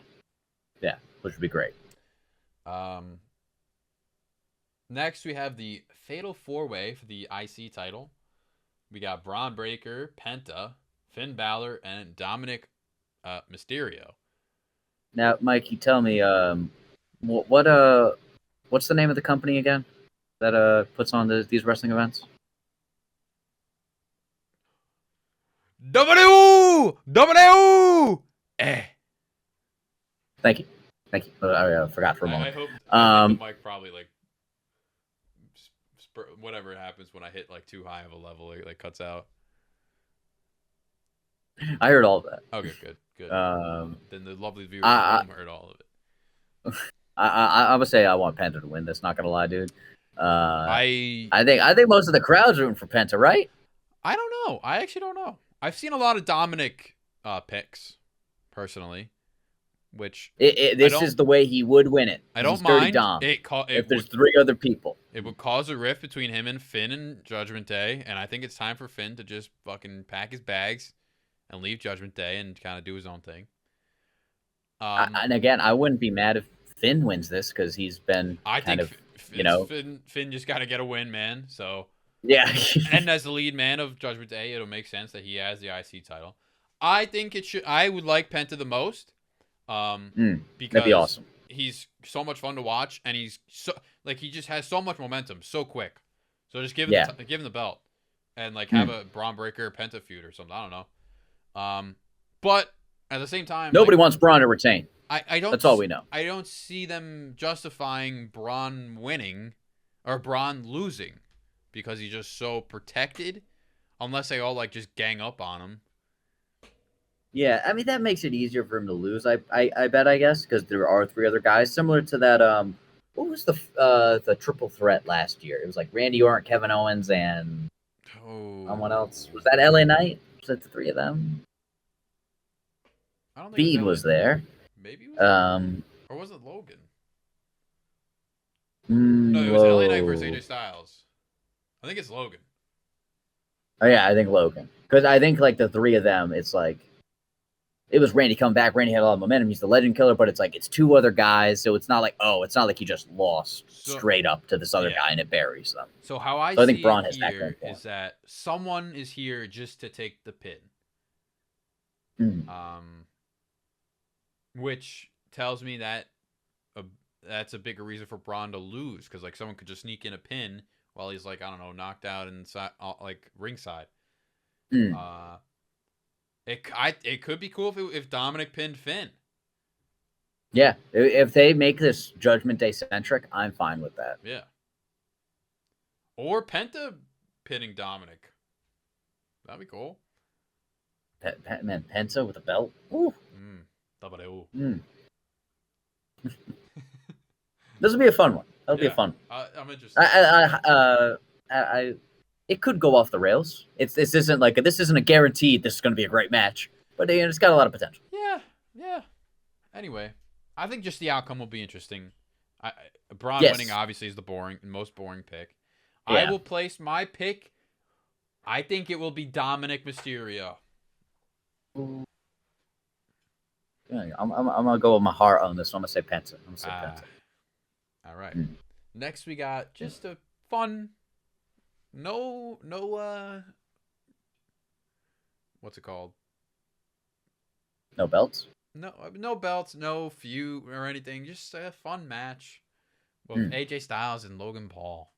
Speaker 1: which would be great.
Speaker 2: Next, we have the Fatal 4-Way for the IC title. We got Braun Breaker, Penta, Finn Balor, and Dominic Mysterio.
Speaker 1: Now, Mikey, tell me, what's the name of the company again that puts on these wrestling events?
Speaker 2: W.
Speaker 1: Thank you. I forgot for a moment.
Speaker 2: I hope the mic probably like whatever happens when I hit like too high of a level, it like cuts out.
Speaker 1: I heard all of that.
Speaker 2: Okay, good. Then the lovely viewers at home heard all of it.
Speaker 1: I would say I want Penta to win this. Not gonna lie, dude.
Speaker 2: I
Speaker 1: think most of the crowd's rooting for Penta, right?
Speaker 2: I don't know. I actually don't know. I've seen a lot of Dominic picks, personally, which
Speaker 1: this is the way he would win it.
Speaker 2: I don't mind.
Speaker 1: If there's 3 other people,
Speaker 2: it would cause a rift between him and Finn and Judgment Day, and I think it's time for Finn to just fucking pack his bags and leave Judgment Day and kind of do his own thing.
Speaker 1: And again, I wouldn't be mad if Finn wins this because he's been
Speaker 2: Finn just got to get a win, man. So
Speaker 1: yeah,
Speaker 2: and as the lead man of Judgment Day, it'll make sense that he has the IC title. I think it should. I would like Penta the most, because
Speaker 1: that'd be awesome.
Speaker 2: He's so much fun to watch, and he's so he just has so much momentum, so quick. So just give him the belt, and have a Braun Breaker Penta feud or something. I don't know. But at the same time,
Speaker 1: nobody wants Braun to retain.
Speaker 2: I don't.
Speaker 1: That's all we know.
Speaker 2: I don't see them justifying Braun winning or Braun losing because he's just so protected, unless they all just gang up on him.
Speaker 1: Yeah, I mean that makes it easier for him to lose. I bet, I guess, because there are 3 other guys similar to that. What was the triple threat last year? It was like Randy Orton, Kevin Owens, and someone else. Was that LA Knight? Was that the 3 of them?
Speaker 2: I don't think
Speaker 1: Speed was there.
Speaker 2: Maybe it was or was it Logan? No, it was LA Knight versus AJ Styles. I think it's Logan.
Speaker 1: Oh yeah, I think Logan. Because I think the 3 of them, it's it was Randy coming back. Randy had a lot of momentum. He's the legend killer, but it's 2 other guys, so it's not it's not like he just lost straight up to this other guy and it buries them.
Speaker 2: So how I
Speaker 1: think Braun has that
Speaker 2: here is that someone is here just to take the pin. Which tells me that that's a bigger reason for Braun to lose, because someone could just sneak in a pin while he's knocked out inside ringside. It could be cool if Dominic pinned Finn.
Speaker 1: Yeah, if they make this Judgment Day centric, I'm fine with that.
Speaker 2: Yeah. Or Penta pinning Dominic. That'd be cool.
Speaker 1: Man, Penta with a belt. Ooh. This will be a fun one. That'll be a fun one.
Speaker 2: I'm interested.
Speaker 1: It could go off the rails. This isn't a guaranteed this is going to be a great match, but it's got a lot of potential.
Speaker 2: Yeah. Anyway, I think just the outcome will be interesting. Braun winning obviously is the most boring pick. Yeah. I will place my pick. I think it will be Dominic Mysterio.
Speaker 1: Yeah, I'm gonna go with my heart on this one. I'm gonna say Penta. Penta.
Speaker 2: All right. Next we got just a fun. No. What's it called?
Speaker 1: No belts.
Speaker 2: No belts. No feud or anything. Just a fun match with AJ Styles and Logan Paul.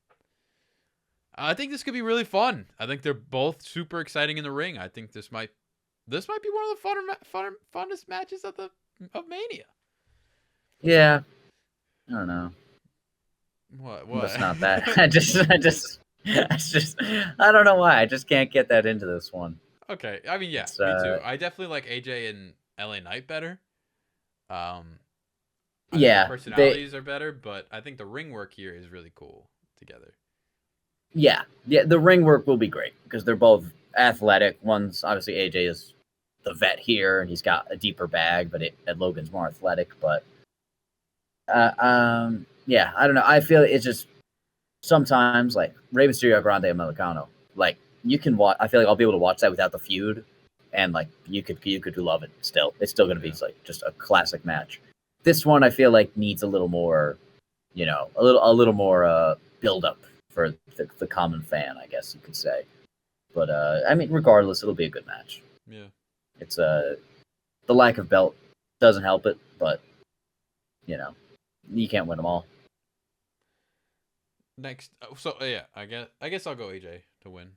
Speaker 2: I think this could be really fun. I think they're both super exciting in the ring. I think this might be one of the funnest matches of Mania. Yeah.
Speaker 1: I don't know.
Speaker 2: What?
Speaker 1: It's not that. I don't know why. I just can't get that into this one.
Speaker 2: Okay. I mean, yeah, me too. I definitely like AJ and LA Knight better. Their personalities are better, but I think the ring work here is really cool together.
Speaker 1: Yeah, the ring work will be great because they're both athletic. One's obviously AJ is the vet here, and he's got a deeper bag, but Logan's more athletic. But yeah, I don't know. I feel it's just sometimes Rey Mysterio, Grande Americano. You can watch. I feel like I'll be able to watch that without the feud, and you could love it. Still, it's still gonna be just a classic match. This one I feel like needs a little more a little more build up for the common fan, I guess you could say. But I mean, regardless, it'll be a good match.
Speaker 2: Yeah.
Speaker 1: It's the lack of belt doesn't help it, but you can't win them all.
Speaker 2: Next, so yeah, I guess I'll go AJ to win.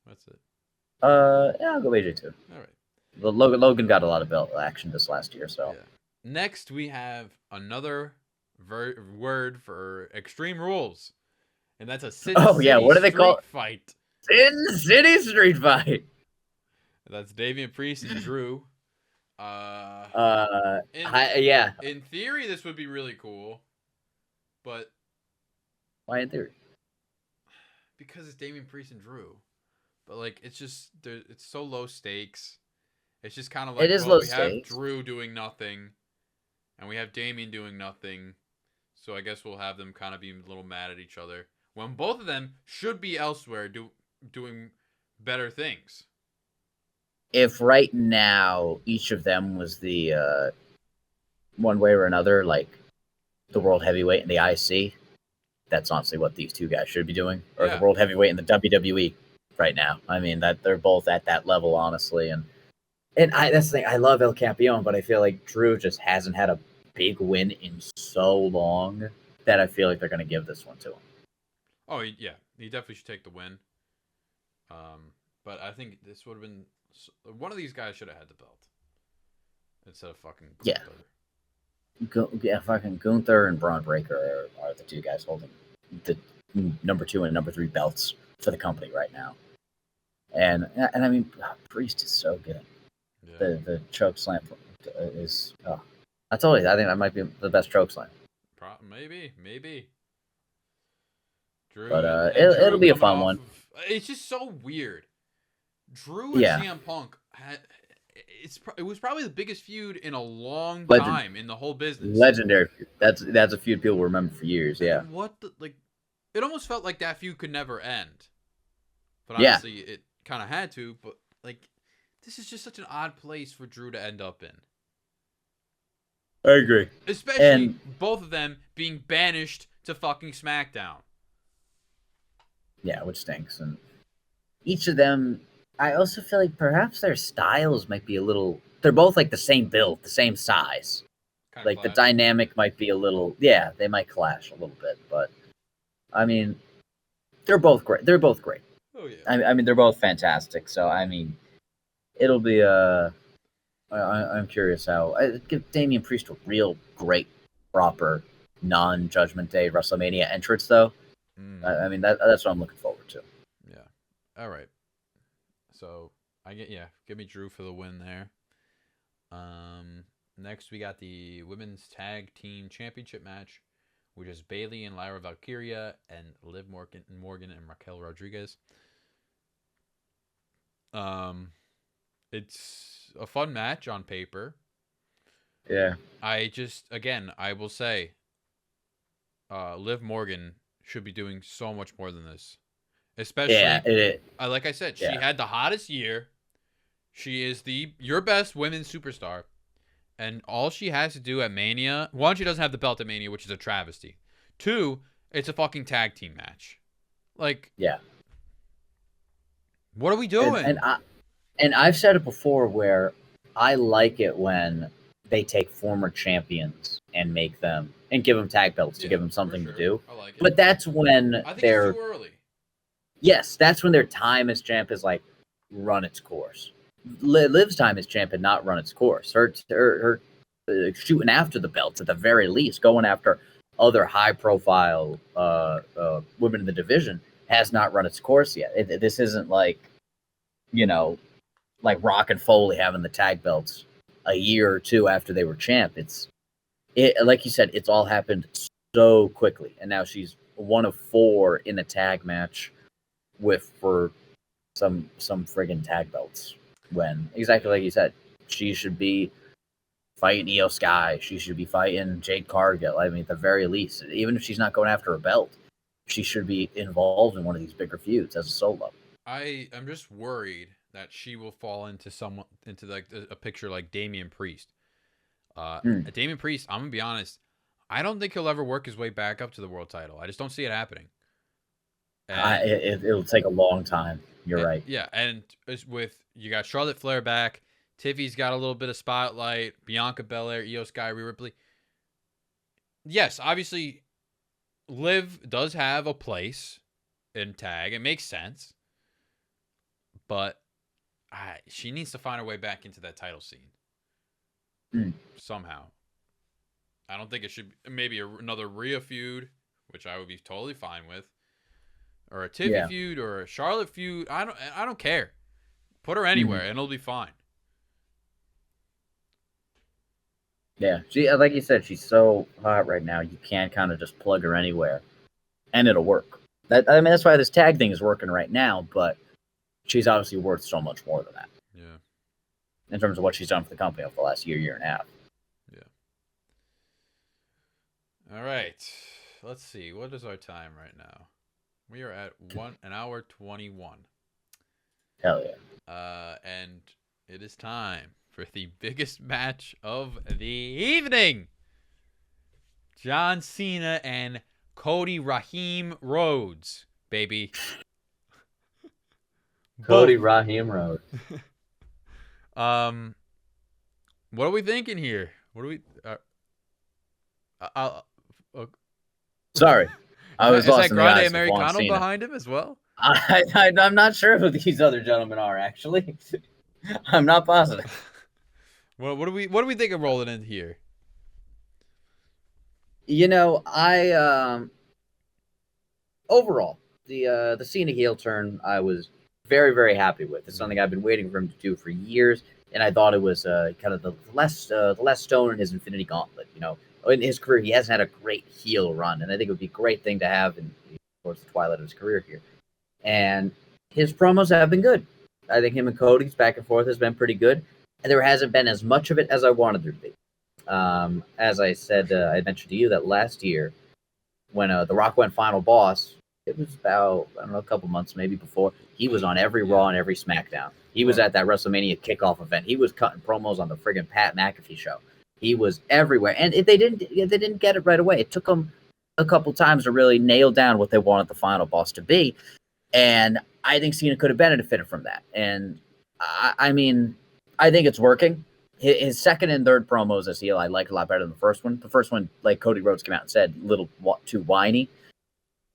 Speaker 2: That's it.
Speaker 1: Yeah, I'll go AJ too.
Speaker 2: All right.
Speaker 1: The Logan got a lot of belt action this last year, so.
Speaker 2: Yeah. Next, we have another word for Extreme Rules, and that's a Sin City
Speaker 1: what do they call it?
Speaker 2: Fight.
Speaker 1: Sin City Street Fight.
Speaker 2: That's Damian Priest and Drew. In theory, this would be really cool, but
Speaker 1: why in theory?
Speaker 2: Because it's Damian Priest and Drew, but like it's so low stakes. It's just kind of like we have Drew doing nothing, and we have Damian doing nothing, so I guess we'll have them kind of be a little mad at each other when both of them should be elsewhere doing better things.
Speaker 1: If right now each of them was the one way or another, like the World Heavyweight and the IC, that's honestly what these two guys should be doing, or the World Heavyweight and the WWE right now. I mean, that they're both at that level, honestly, and that's the thing. I love El Campeon, but I feel like Drew just hasn't had a big win in so long that I feel like they're going to give this one to him.
Speaker 2: Oh yeah, he definitely should take the win. But I think this would have been one of these guys should have had the belt instead of fucking Gunther.
Speaker 1: Fucking Gunther and Braun Breaker are the two guys holding the number 2 and number 3 belts for the company right now. And I mean, Priest is so good. Yeah. The choke slam is. I think that might be the best choke slam.
Speaker 2: Maybe. Drew,
Speaker 1: but it'll be a fun one.
Speaker 2: It's just so weird. Drew and CM Punk it was probably the biggest feud in a long time in the whole business.
Speaker 1: Legendary. That's a feud people remember for years. Yeah.
Speaker 2: It almost felt like that feud could never end. But obviously it kind of had to. But like, this is just such an odd place for Drew to end up in.
Speaker 1: I agree.
Speaker 2: Especially both of them being banished to fucking SmackDown.
Speaker 1: Yeah, which stinks. And each of them, I also feel like perhaps their styles might be a little. They're both like the same build, the same size. Kind of like clash. The dynamic might be a little. Yeah, they might clash a little bit, but I mean, they're both great.
Speaker 2: Oh yeah.
Speaker 1: I mean, they're both fantastic. So I mean, it'll be I'm curious how I give Damian Priest a real great, proper, non-Judgment Day WrestleMania entrance though. I mean that's what I'm looking forward to.
Speaker 2: Yeah. All right. So give me Drew for the win there. Next we got the Women's Tag Team Championship match, which is Bayley and Lyra Valkyria and Liv Morgan and Raquel Rodriguez. It's a fun match on paper.
Speaker 1: Yeah.
Speaker 2: I will say, Liv Morgan should be doing so much more than this. Especially, like I said, she had the hottest year. She is your best women's superstar. And all she has to do at Mania, one, she doesn't have the belt at Mania, which is a travesty. Two, it's a fucking tag team match. Like, what are we doing?
Speaker 1: And I've said it before where I like it when they take former champions and make them and give them tag belts to give them something to do.
Speaker 2: I like it.
Speaker 1: But that's when
Speaker 2: I think it's too early.
Speaker 1: Yes, that's when their time as champ is like run its course. Liv's time as champ had not run its course. Her shooting after the belts at the very least, going after other high-profile women in the division has not run its course yet. This isn't like, like Rock and Foley having the tag belts a year or two after they were champ. Like you said, it's all happened so quickly, and now she's one of 4 in a tag match for some friggin' tag belts. When exactly like you said, she should be fighting Io Sky. She should be fighting Jade Cargill. I mean, at the very least, even if she's not going after a belt, she should be involved in one of these bigger feuds as a solo.
Speaker 2: I'm just worried that she will fall into like a picture like Damian Priest. Damian Priest, I'm gonna be honest, I don't think he'll ever work his way back up to the world title. I just don't see it happening. And,
Speaker 1: It'll take a long time. You're right.
Speaker 2: Yeah, and you got Charlotte Flair back. Tiffy's got a little bit of spotlight. Bianca Belair, Io Sky, Rhea Ripley. Yes, obviously, Liv does have a place in tag. It makes sense. But she needs to find her way back into that title scene. Somehow. I don't think it should maybe another Rhea feud, which I would be totally fine with. Or a Tiffy feud or a Charlotte feud. I don't care. Put her anywhere and it'll be fine.
Speaker 1: Yeah, like you said, she's so hot right now. You can't kind of just plug her anywhere, and it'll work. That's why this tag thing is working right now. But she's obviously worth so much more than that.
Speaker 2: Yeah.
Speaker 1: In terms of what she's done for the company over the last year and a half.
Speaker 2: Yeah. All right. Let's see. What is our time right now? We are at 1 hour 21.
Speaker 1: Hell yeah.
Speaker 2: And it is time for the biggest match of the evening. John Cena and Cody Raheem Rhodes, baby.
Speaker 1: Cody Raheem Rhodes.
Speaker 2: What are we thinking here? What are we?
Speaker 1: Sorry, I was lost in the eyes.
Speaker 2: Is that Grande Americano behind him as well?
Speaker 1: I'm not sure who these other gentlemen are, actually. I'm not positive.
Speaker 2: Well, what do we think of rolling in here?
Speaker 1: You know, overall the Cena heel turn I was very, very happy with. It's something I've been waiting for him to do for years, and I thought it was kind of the last stone in his Infinity Gauntlet. You know, in his career, he hasn't had a great heel run, and I think it would be a great thing to have towards the twilight of his career here. And his promos have been good. I think him and Cody's back and forth has been pretty good, and there hasn't been as much of it as I wanted there to be. As I said, I mentioned to you that last year when The Rock went Final Boss, it was about, I don't know, a couple months maybe before, he was on every Raw and every SmackDown. He was at that WrestleMania kickoff event. He was cutting promos on the friggin' Pat McAfee show. He was everywhere, and they didn't get it right away. It took them a couple times to really nail down what they wanted the Final Boss to be, and I think Cena could have benefited from that. And I mean, I think it's working. His second and third promos as heel I like a lot better than the first one. The first one, like Cody Rhodes came out and said, a little too whiny,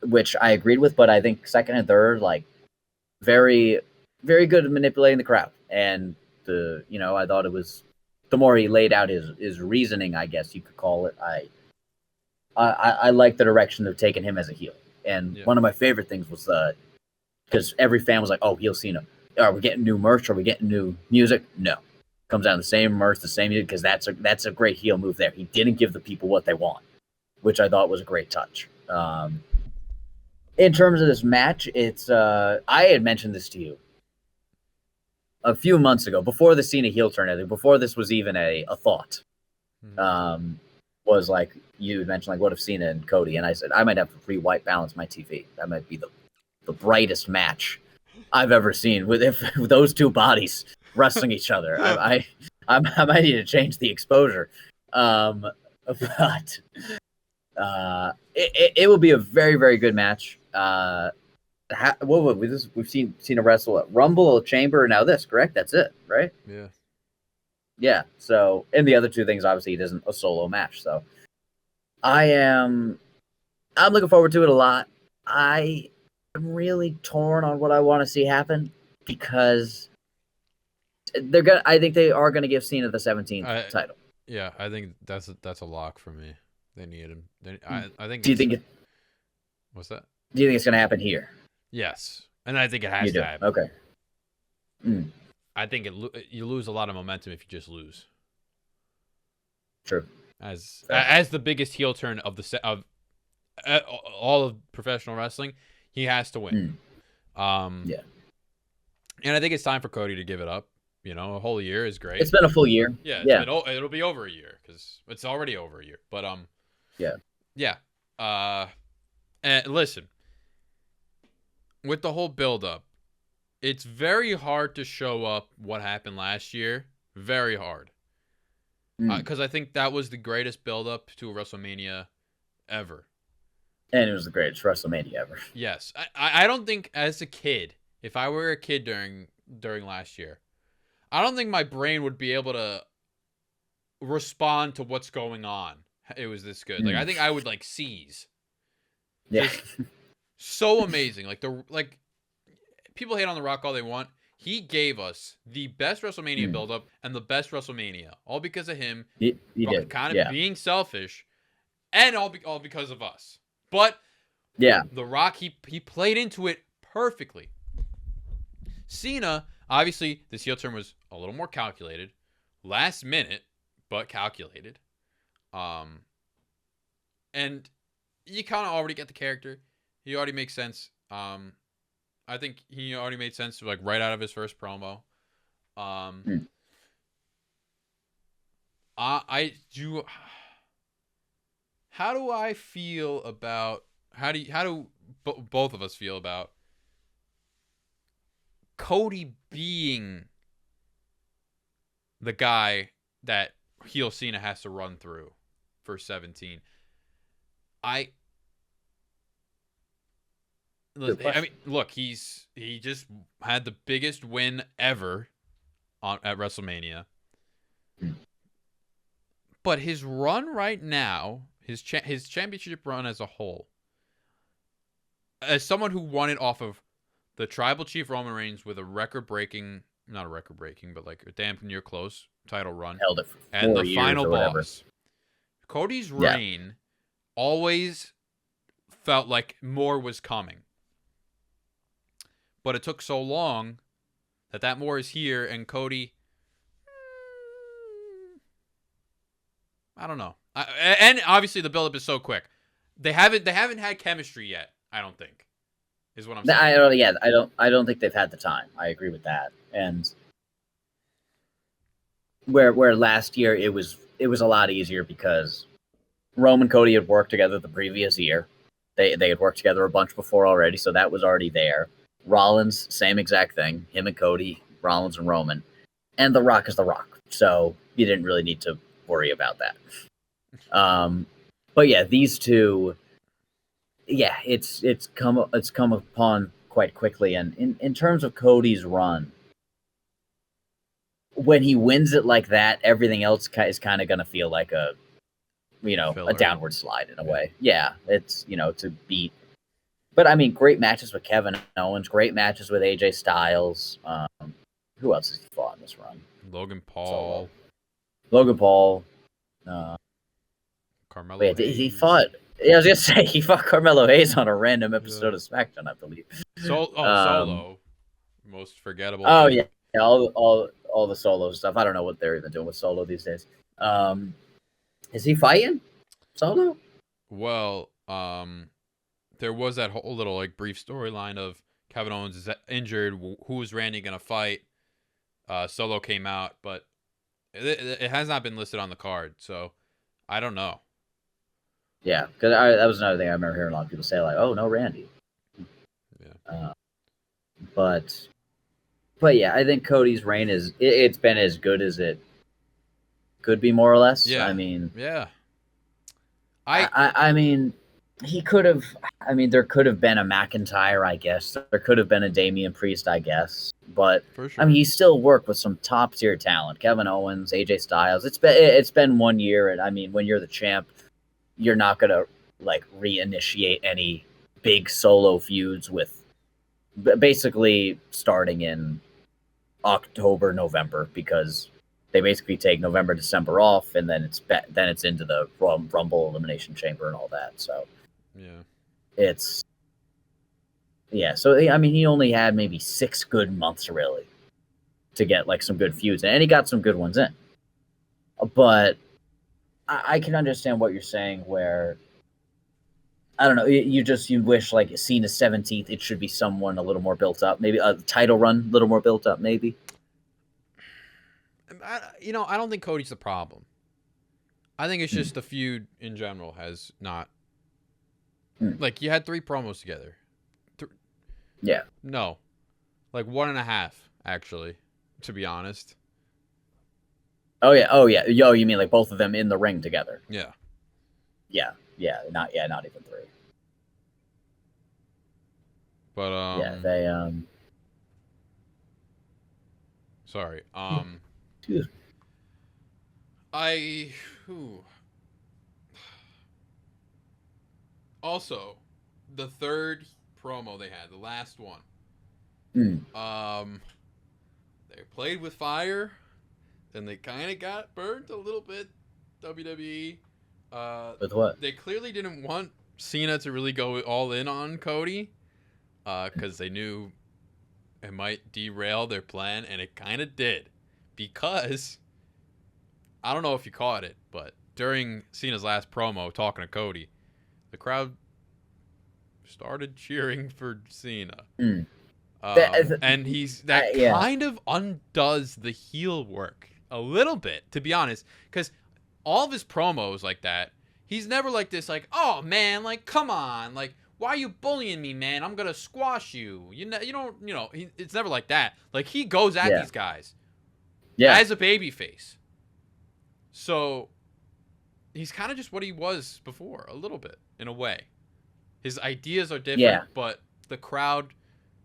Speaker 1: which I agreed with. But I think second and third, like, very, very good at manipulating the crowd. And I thought it was, the more he laid out his reasoning, I guess you could call it. I like the direction they've taken him as a heel. And one of my favorite things was because every fan was like, "Oh, heel Cena. Are we getting new merch? Are we getting new music?" No. Comes down the same merch, the same music, because that's a great heel move there. He didn't give the people what they want, which I thought was a great touch. In terms of this match, it's I had mentioned this to you a few months ago, before the Cena heel turn, I think, before this was even a thought. Was like, you had mentioned, like, what if Cena and Cody? And I said, I might have to re-white balance my TV. That might be the brightest match I've ever seen with those two bodies wrestling each other. I might need to change the exposure. But it will be a very, very good match. We've seen Cena wrestle at Rumble, Chamber, and now this, correct? That's it, right?
Speaker 2: Yeah.
Speaker 1: Yeah. So, and the other two things, obviously, it isn't a solo match. So, I'm looking forward to it a lot. I am really torn on what I want to see happen, because I think they are gonna give Cena the 17th title.
Speaker 2: Yeah, I think that's a lock for me. They need him. I think.
Speaker 1: Do you think
Speaker 2: what's that?
Speaker 1: Do you think it's gonna happen here?
Speaker 2: Yes, and I think it has to happen.
Speaker 1: Okay.
Speaker 2: I think you lose a lot of momentum if you just lose.
Speaker 1: True.
Speaker 2: As the biggest heel turn of all of professional wrestling, he has to win.
Speaker 1: Yeah.
Speaker 2: And I think it's time for Cody to give it up. A whole year is great.
Speaker 1: It's been a full year.
Speaker 2: Yeah. It'll be over a year, because it's already over a year. But yeah. And listen, with the whole build-up, it's very hard to show up what happened last year. Very hard. Because I think that was the greatest build-up to a WrestleMania ever.
Speaker 1: And it was the greatest WrestleMania ever.
Speaker 2: Yes. I don't think, as a kid, if I were a kid during last year, I don't think my brain would be able to respond to what's going on. It was this good. Like, I think I would, like, seize.
Speaker 1: Yeah.
Speaker 2: Just so amazing. Like people hate on The Rock all they want. He gave us the best WrestleMania build-up and the best WrestleMania, all because of him.
Speaker 1: He did.
Speaker 2: Kind of being selfish, and all because of us. But
Speaker 1: yeah,
Speaker 2: The Rock, he played into it perfectly. Cena, obviously, this heel turn was a little more calculated, last minute, but calculated. And you kind of already get the character. He already makes sense. I think he already made sense like right out of his first promo. I do. How do I feel about both of us feel about Cody being the guy that heel Cena has to run through for 17? I mean, look, he just had the biggest win ever at WrestleMania. But his run right now, his championship run as a whole, as someone who won it off of the Tribal Chief Roman Reigns with a not a record-breaking, but like a damn near close title run,
Speaker 1: held it for 4
Speaker 2: and the
Speaker 1: years
Speaker 2: final
Speaker 1: or whatever.
Speaker 2: boss. Cody's reign always felt like more was coming. But it took so long that more is here, and Cody, I don't know. And obviously the build-up is so quick. They haven't had chemistry yet, I don't think, is what I'm saying.
Speaker 1: I don't think they've had the time. I agree with that. And where last year it was a lot easier because Rome and Cody had worked together the previous year. They had worked together a bunch before already, so that was already there. Rollins, same exact thing. Him and Cody, Rollins and Roman. And The Rock is The Rock. So you didn't really need to worry about that. But yeah, these two, it's come upon quite quickly. And in terms of Cody's run, when he wins it like that, everything else is kind of going to feel like a downward slide in a way. Yeah, it's, to beat. But, I mean, great matches with Kevin Owens, great matches with AJ Styles. Who else has he fought in this run?
Speaker 2: Logan Paul. Carmelo Hayes.
Speaker 1: He fought... Yeah, I was going to say, he fought Carmelo Hayes on a random episode of SmackDown, I believe.
Speaker 2: Solo. Most forgettable
Speaker 1: thing. Yeah, all the Solo stuff. I don't know what they're even doing with Solo these days. Is he fighting Solo?
Speaker 2: Well, there was that whole little like brief storyline of Kevin Owens is injured. Who is Randy gonna fight? Solo came out, but it has not been listed on the card, so I don't know.
Speaker 1: Yeah, because that was another thing I remember hearing a lot of people say, like, "Oh, no, Randy."
Speaker 2: Yeah.
Speaker 1: But yeah, I think Cody's reign it's been as good as it could be, more or less.
Speaker 2: Yeah.
Speaker 1: I mean,
Speaker 2: yeah.
Speaker 1: I mean, he could have. I mean, there could have been a McIntyre, I guess. There could have been a Damian Priest, I guess. But
Speaker 2: for sure.
Speaker 1: I mean, he still worked with some top tier talent: Kevin Owens, AJ Styles. It's been 1 year, and I mean, when you're the champ, you're not gonna like reinitiate any big solo feuds with basically starting in October, November, because they basically take November, December off, and then it's into the Rumble, Elimination Chamber, and all that. So So I mean, he only had maybe 6 good months really to get like some good feuds, and he got some good ones in. But I can understand what you're saying. Where I don't know, you wish like Cena's 17th, it should be someone a little more built up, maybe a title run a little more built up, maybe.
Speaker 2: I don't think Cody's the problem. I think it's just the feud in general has not. Like, you had 3 promos together.
Speaker 1: Yeah.
Speaker 2: No. Like 1.5, actually, to be honest.
Speaker 1: Oh yeah. Yo, you mean like both of them in the ring together?
Speaker 2: Yeah.
Speaker 1: Yeah. Not even 3.
Speaker 2: But
Speaker 1: Yeah, they
Speaker 2: Sorry.
Speaker 1: Excuse me.
Speaker 2: I. Whew. Also, the third promo they had, the last one. They played with fire, then they kind of got burnt a little bit. WWE.
Speaker 1: With what?
Speaker 2: They clearly didn't want Cena to really go all in on Cody, because they knew it might derail their plan, and it kind of did, because I don't know if you caught it, but during Cena's last promo talking to Cody, the crowd started cheering for Cena. And kind of undoes the heel work a little bit, to be honest, because all of his promos like that, he's never like this, like, oh man, like, come on, like, why are you bullying me, man? I'm gonna squash you. You don't, it's never like that. Like, he goes at these guys as a babyface. So he's kind of just what he was before, a little bit, in a way. His ideas are different, but the crowd,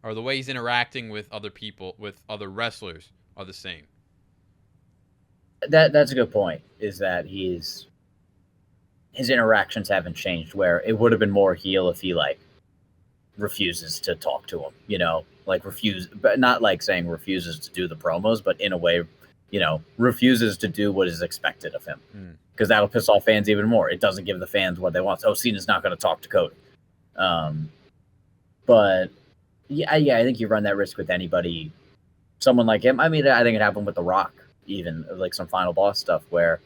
Speaker 2: or the way he's interacting with other people, with other wrestlers, are the same.
Speaker 1: That's a good point, is that his interactions haven't changed, where it would have been more heel if he, like, refuses to talk to him, like, but not like saying refuses to do the promos, but in a way, refuses to do what is expected of him. Because that'll piss off fans even more. It doesn't give the fans what they want. Oh, Cena's not going to talk to Cody. But yeah, I think you run that risk with anybody, someone like him. I mean, I think it happened with The Rock, even like some Final Boss stuff where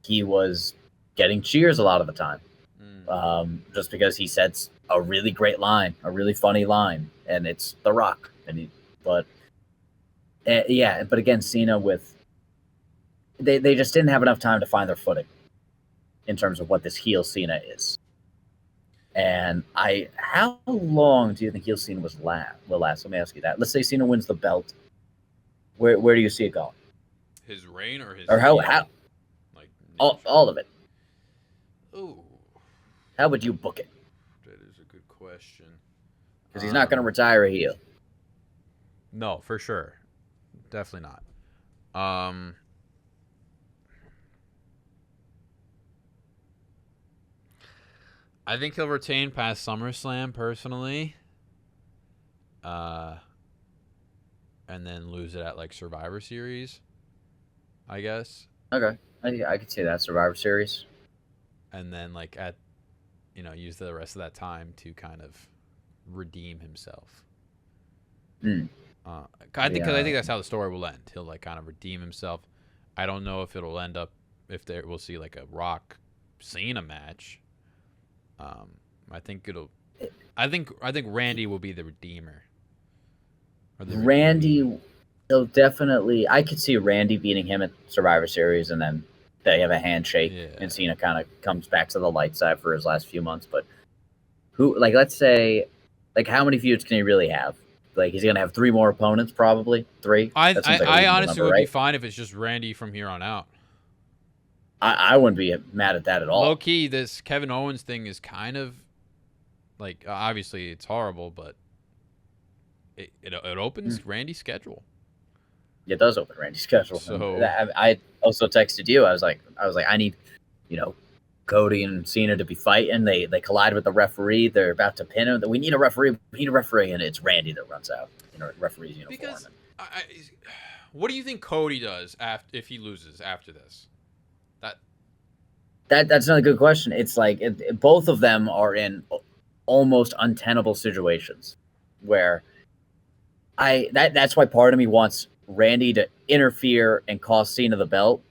Speaker 1: he was getting cheers a lot of the time, just because he said a really great line, a really funny line, and it's The Rock. But again, Cena they just didn't have enough time to find their footing in terms of what this heel Cena is. And how long do you think heel Cena will last? Let me ask you that. Let's say Cena wins the belt. Where do you see it going?
Speaker 2: His reign or his...
Speaker 1: Or how
Speaker 2: like
Speaker 1: all of it.
Speaker 2: Ooh.
Speaker 1: How would you book it?
Speaker 2: That is a good question.
Speaker 1: Because he's not going to retire a heel.
Speaker 2: No, for sure. Definitely not. I think he'll retain past SummerSlam, personally. And then lose it at, like, Survivor Series, I guess.
Speaker 1: Okay. I could see that, Survivor Series.
Speaker 2: And then, like, use the rest of that time to kind of redeem himself. I think that's how the story will end. He'll, like, kind of redeem himself. I don't know if it'll end up, we'll see, like, a Rock Cena match. I think Randy will be the redeemer.
Speaker 1: Randy, he'll definitely. I could see Randy beating him at Survivor Series, and then they have a handshake, and Cena kind of comes back to the light side for his last few months. But let's say, how many feuds can he really have? Like, he's gonna have 3 more opponents, probably 3.
Speaker 2: I honestly would be fine if it's just Randy from here on out.
Speaker 1: I wouldn't be mad at that at all.
Speaker 2: Low key, this Kevin Owens thing is kind of like, obviously it's horrible, but it opens Randy's schedule.
Speaker 1: It does open Randy's schedule.
Speaker 2: So
Speaker 1: I also texted you. I was like, I need, Cody and Cena to be fighting. They collide with the referee. They're about to pin him. We need a referee. And it's Randy that runs out in a referee's uniform.
Speaker 2: Because what do you think Cody does if he loses after this?
Speaker 1: That's another good question. It's like both of them are in almost untenable situations where that's why part of me wants Randy to interfere and cost Cena the belt,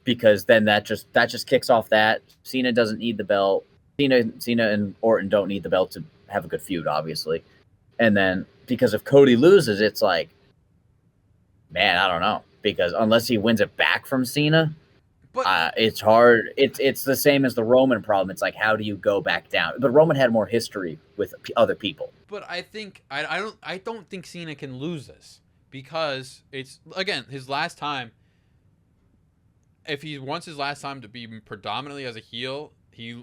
Speaker 1: because then that just kicks off that. Cena doesn't need the belt. Cena and Orton don't need the belt to have a good feud, obviously. And then because if Cody loses, it's like, man, I don't know, because unless he wins it back from Cena. But it's hard. It's the same as the Roman problem. It's like, how do you go back down? But Roman had more history with other people.
Speaker 2: But I think I don't think Cena can lose this, because it's, again, his last time. if he wants his last time to be predominantly as a heel,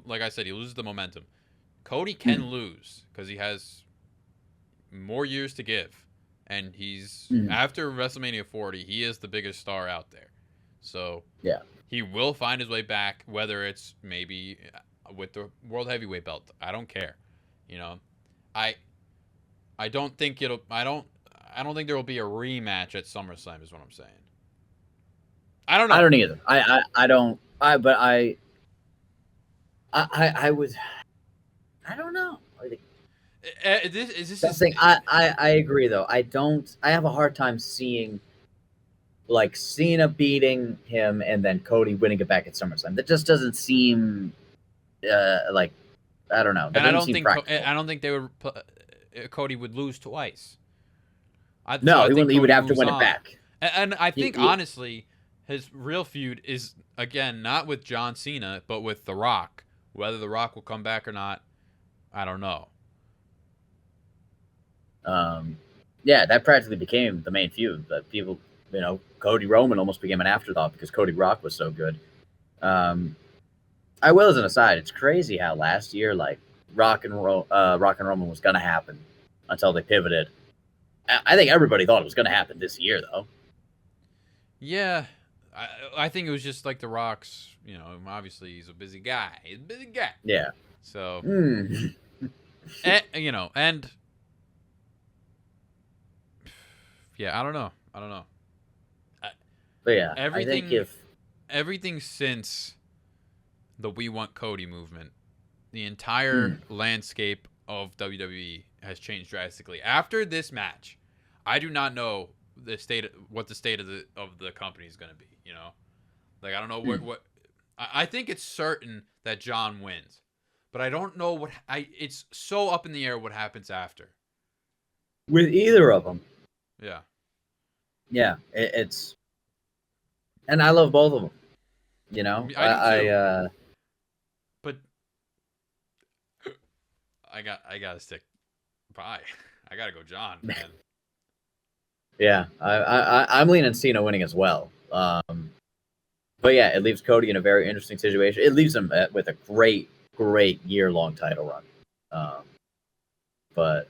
Speaker 2: like I said, he loses the momentum. Cody can lose because he has more years to give, and he's after WrestleMania 40, he is the biggest star out there. So
Speaker 1: yeah,
Speaker 2: he will find his way back, whether it's maybe with the World Heavyweight belt. I don't care. You know, I don't think it'll. I don't think there will be a rematch at SummerSlam. Is what I'm saying. I don't know.
Speaker 1: I don't either. I don't. I would. I don't know.
Speaker 2: This
Speaker 1: thing. I agree though. I don't. I have a hard time seeing like Cena beating him and then Cody winning it back at SummerSlam. That just doesn't seem like I don't know. That
Speaker 2: and
Speaker 1: I
Speaker 2: don't think they would. Cody would lose twice.
Speaker 1: No, he would have to win it back.
Speaker 2: And I think honestly, his real feud is again not with John Cena, but with The Rock. Whether The Rock will come back or not, I don't know.
Speaker 1: Yeah, that practically became the main feud. But people, Cody Roman almost became an afterthought because Cody Rock was so good. I will, as an aside, it's crazy how last year, like Rock and Roman was gonna happen until they pivoted. I think everybody thought it was gonna happen this year, though.
Speaker 2: Yeah, I think it was just like The Rock's. Obviously he's a busy guy.
Speaker 1: Yeah.
Speaker 2: So,
Speaker 1: and
Speaker 2: yeah, I don't know.
Speaker 1: But yeah,
Speaker 2: everything since the We Want Cody movement, the entire landscape of WWE has changed drastically. After this match, I do not know what the state of the company is going to be. Like I don't know what. I think it's certain that John wins, but I don't know it's so up in the air what happens after.
Speaker 1: With either of them.
Speaker 2: Yeah.
Speaker 1: Yeah, it's, and I love both of them.
Speaker 2: I do too. But I gotta stick by. I gotta go John, man.
Speaker 1: Yeah, I'm leaning Cena winning as well. But yeah, it leaves Cody in a very interesting situation. It leaves him with a great year-long title run. But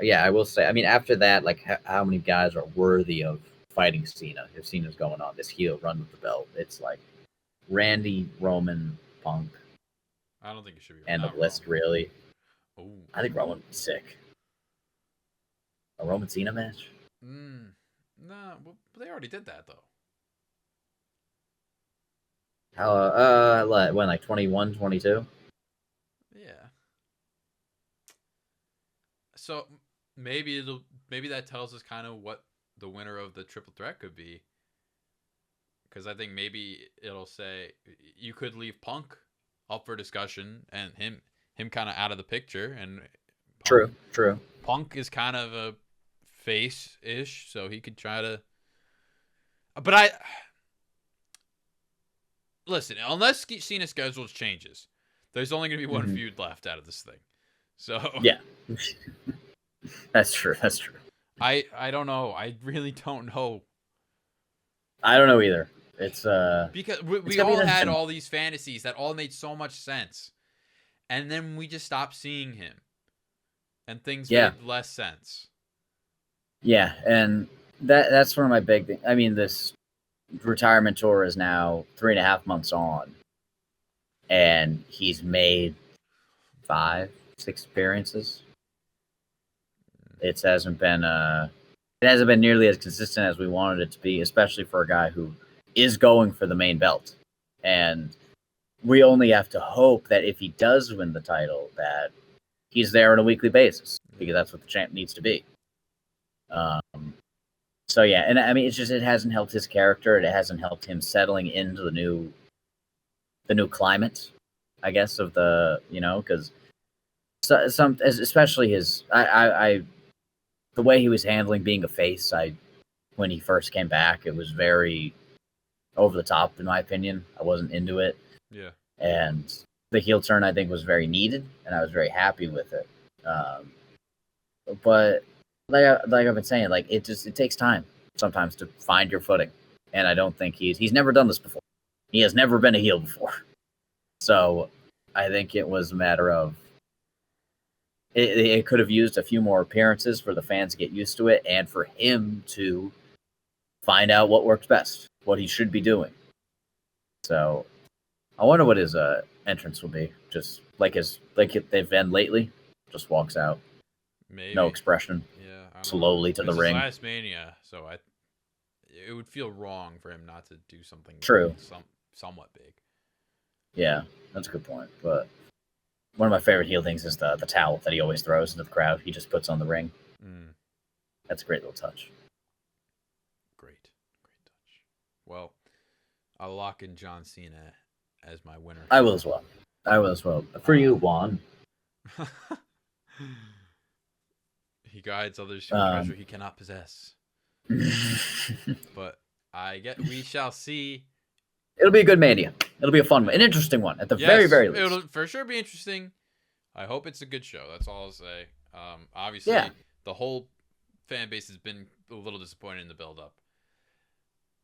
Speaker 1: yeah, I will say, I mean, after that, like, how many guys are worthy of fighting Cena if Cena's going on this heel run with the belt? It's like Randy, Roman, Punk.
Speaker 2: I don't think it should be
Speaker 1: end of list, really.
Speaker 2: Ooh.
Speaker 1: I think Roman would be sick. A Roman Cena match?
Speaker 2: Nah, well, they already did that though.
Speaker 1: How when, like 21, 22?
Speaker 2: Yeah. So maybe that tells us kind of what the winner of the triple threat could be. Because I think maybe it'll say you could leave Punk up for discussion and him kind of out of the picture. And
Speaker 1: True.
Speaker 2: Punk is kind of a face-ish, so he could try to. But listen, unless Cena's schedule changes, there's only going to be one feud left out of this thing. So
Speaker 1: yeah, that's true.
Speaker 2: I don't know. I really don't know.
Speaker 1: I don't know either. It's
Speaker 2: because we all had all these fantasies that all made so much sense, and then we just stopped seeing him, and things made less sense.
Speaker 1: Yeah, and that's one of my big things. I mean, this retirement tour is now 3.5 months on, and he's made 5-6 appearances. It hasn't been nearly as consistent as we wanted it to be, especially for a guy who is going for the main belt. And we only have to hope that if he does win the title, that he's there on a weekly basis, because that's what the champ needs to be. So yeah, and I mean, it hasn't helped his character. It hasn't helped him settling into the new climate, I guess, of the, because especially his, the way he was handling being a face, when he first came back, it was very over the top, in my opinion. I wasn't into it.
Speaker 2: Yeah. And
Speaker 1: the heel turn, I think, was very needed, and I was very happy with it. But like I've been saying, like, it takes time sometimes to find your footing, and I don't think he's never done this before. He has never been a heel before. So I think it was a matter of it could have used a few more appearances for the fans to get used to it and for him to find out what works best, what he should be doing. So I wonder what his entrance will be. Just like they've been lately, just walks out.
Speaker 2: Maybe.
Speaker 1: No expression.
Speaker 2: Yeah.
Speaker 1: Slowly to the ring.
Speaker 2: It's last Mania, so it would feel wrong for him not to do something
Speaker 1: true,
Speaker 2: somewhat big.
Speaker 1: Yeah, that's a good point. But one of my favorite heel things is the towel that he always throws into the crowd. He just puts on the ring. That's a great little touch.
Speaker 2: Great touch. Well, I'll lock in John Cena as my winner.
Speaker 1: I will as well. For you, Juan.
Speaker 2: He guides others to a treasure he cannot possess. But we shall see.
Speaker 1: It'll be a good Mania. It'll be a fun one, an interesting one at the very least.
Speaker 2: It'll for sure be interesting. I hope it's a good show. That's all I'll say. Obviously, the whole fan base has been a little disappointed in the build-up.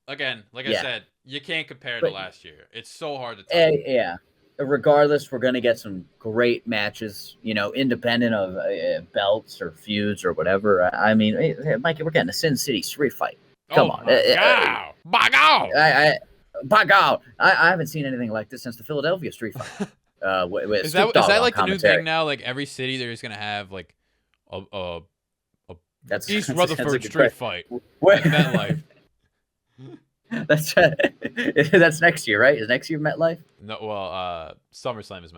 Speaker 2: Again, like I said, you can't compare to last year. It's so hard to tell.
Speaker 1: Yeah. Regardless, we're going to get some great matches, independent of belts or feuds or whatever. I mean, Mikey, we're getting a Sin City street fight. Come on. Bagow! I haven't seen anything like this since the Philadelphia street fight.
Speaker 2: Is that like the new thing now? Like every city, they're just going to have like a East Rutherford street fight at MetLife.
Speaker 1: That's next year, right? Is next year MetLife?
Speaker 2: No, well, SummerSlam is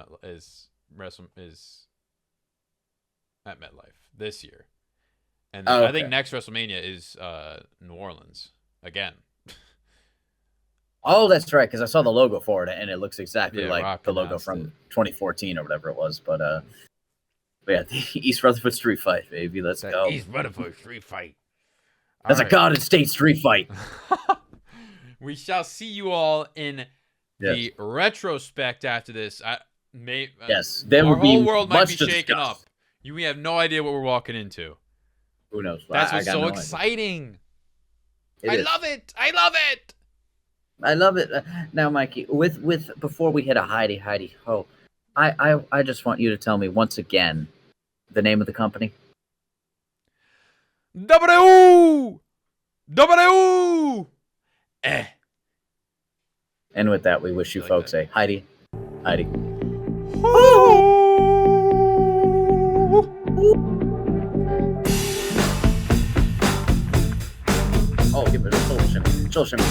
Speaker 2: at MetLife this year, and I think next WrestleMania is New Orleans again.
Speaker 1: Oh, that's right, because I saw the logo for it, and it looks exactly like
Speaker 2: Rock
Speaker 1: the logo from 2014 or whatever it was. But yeah, the East Rutherford street fight, baby. Let's go.
Speaker 2: East Rutherford street fight.
Speaker 1: That's a Garden State street fight.
Speaker 2: We shall see you all in the retrospect after this.
Speaker 1: Yes, there
Speaker 2: our
Speaker 1: will be
Speaker 2: whole world might be
Speaker 1: to
Speaker 2: shaken
Speaker 1: discuss.
Speaker 2: up. We have no idea what we're walking into.
Speaker 1: Who knows?
Speaker 2: That's what's so exciting. I love it.
Speaker 1: I love it. Now, Mikey, with before we hit a hidey ho, I just want you to tell me once again the name of the company.
Speaker 2: W.
Speaker 1: And with that, we wish you folks a Heidi. Oh, give it a soul shimmy.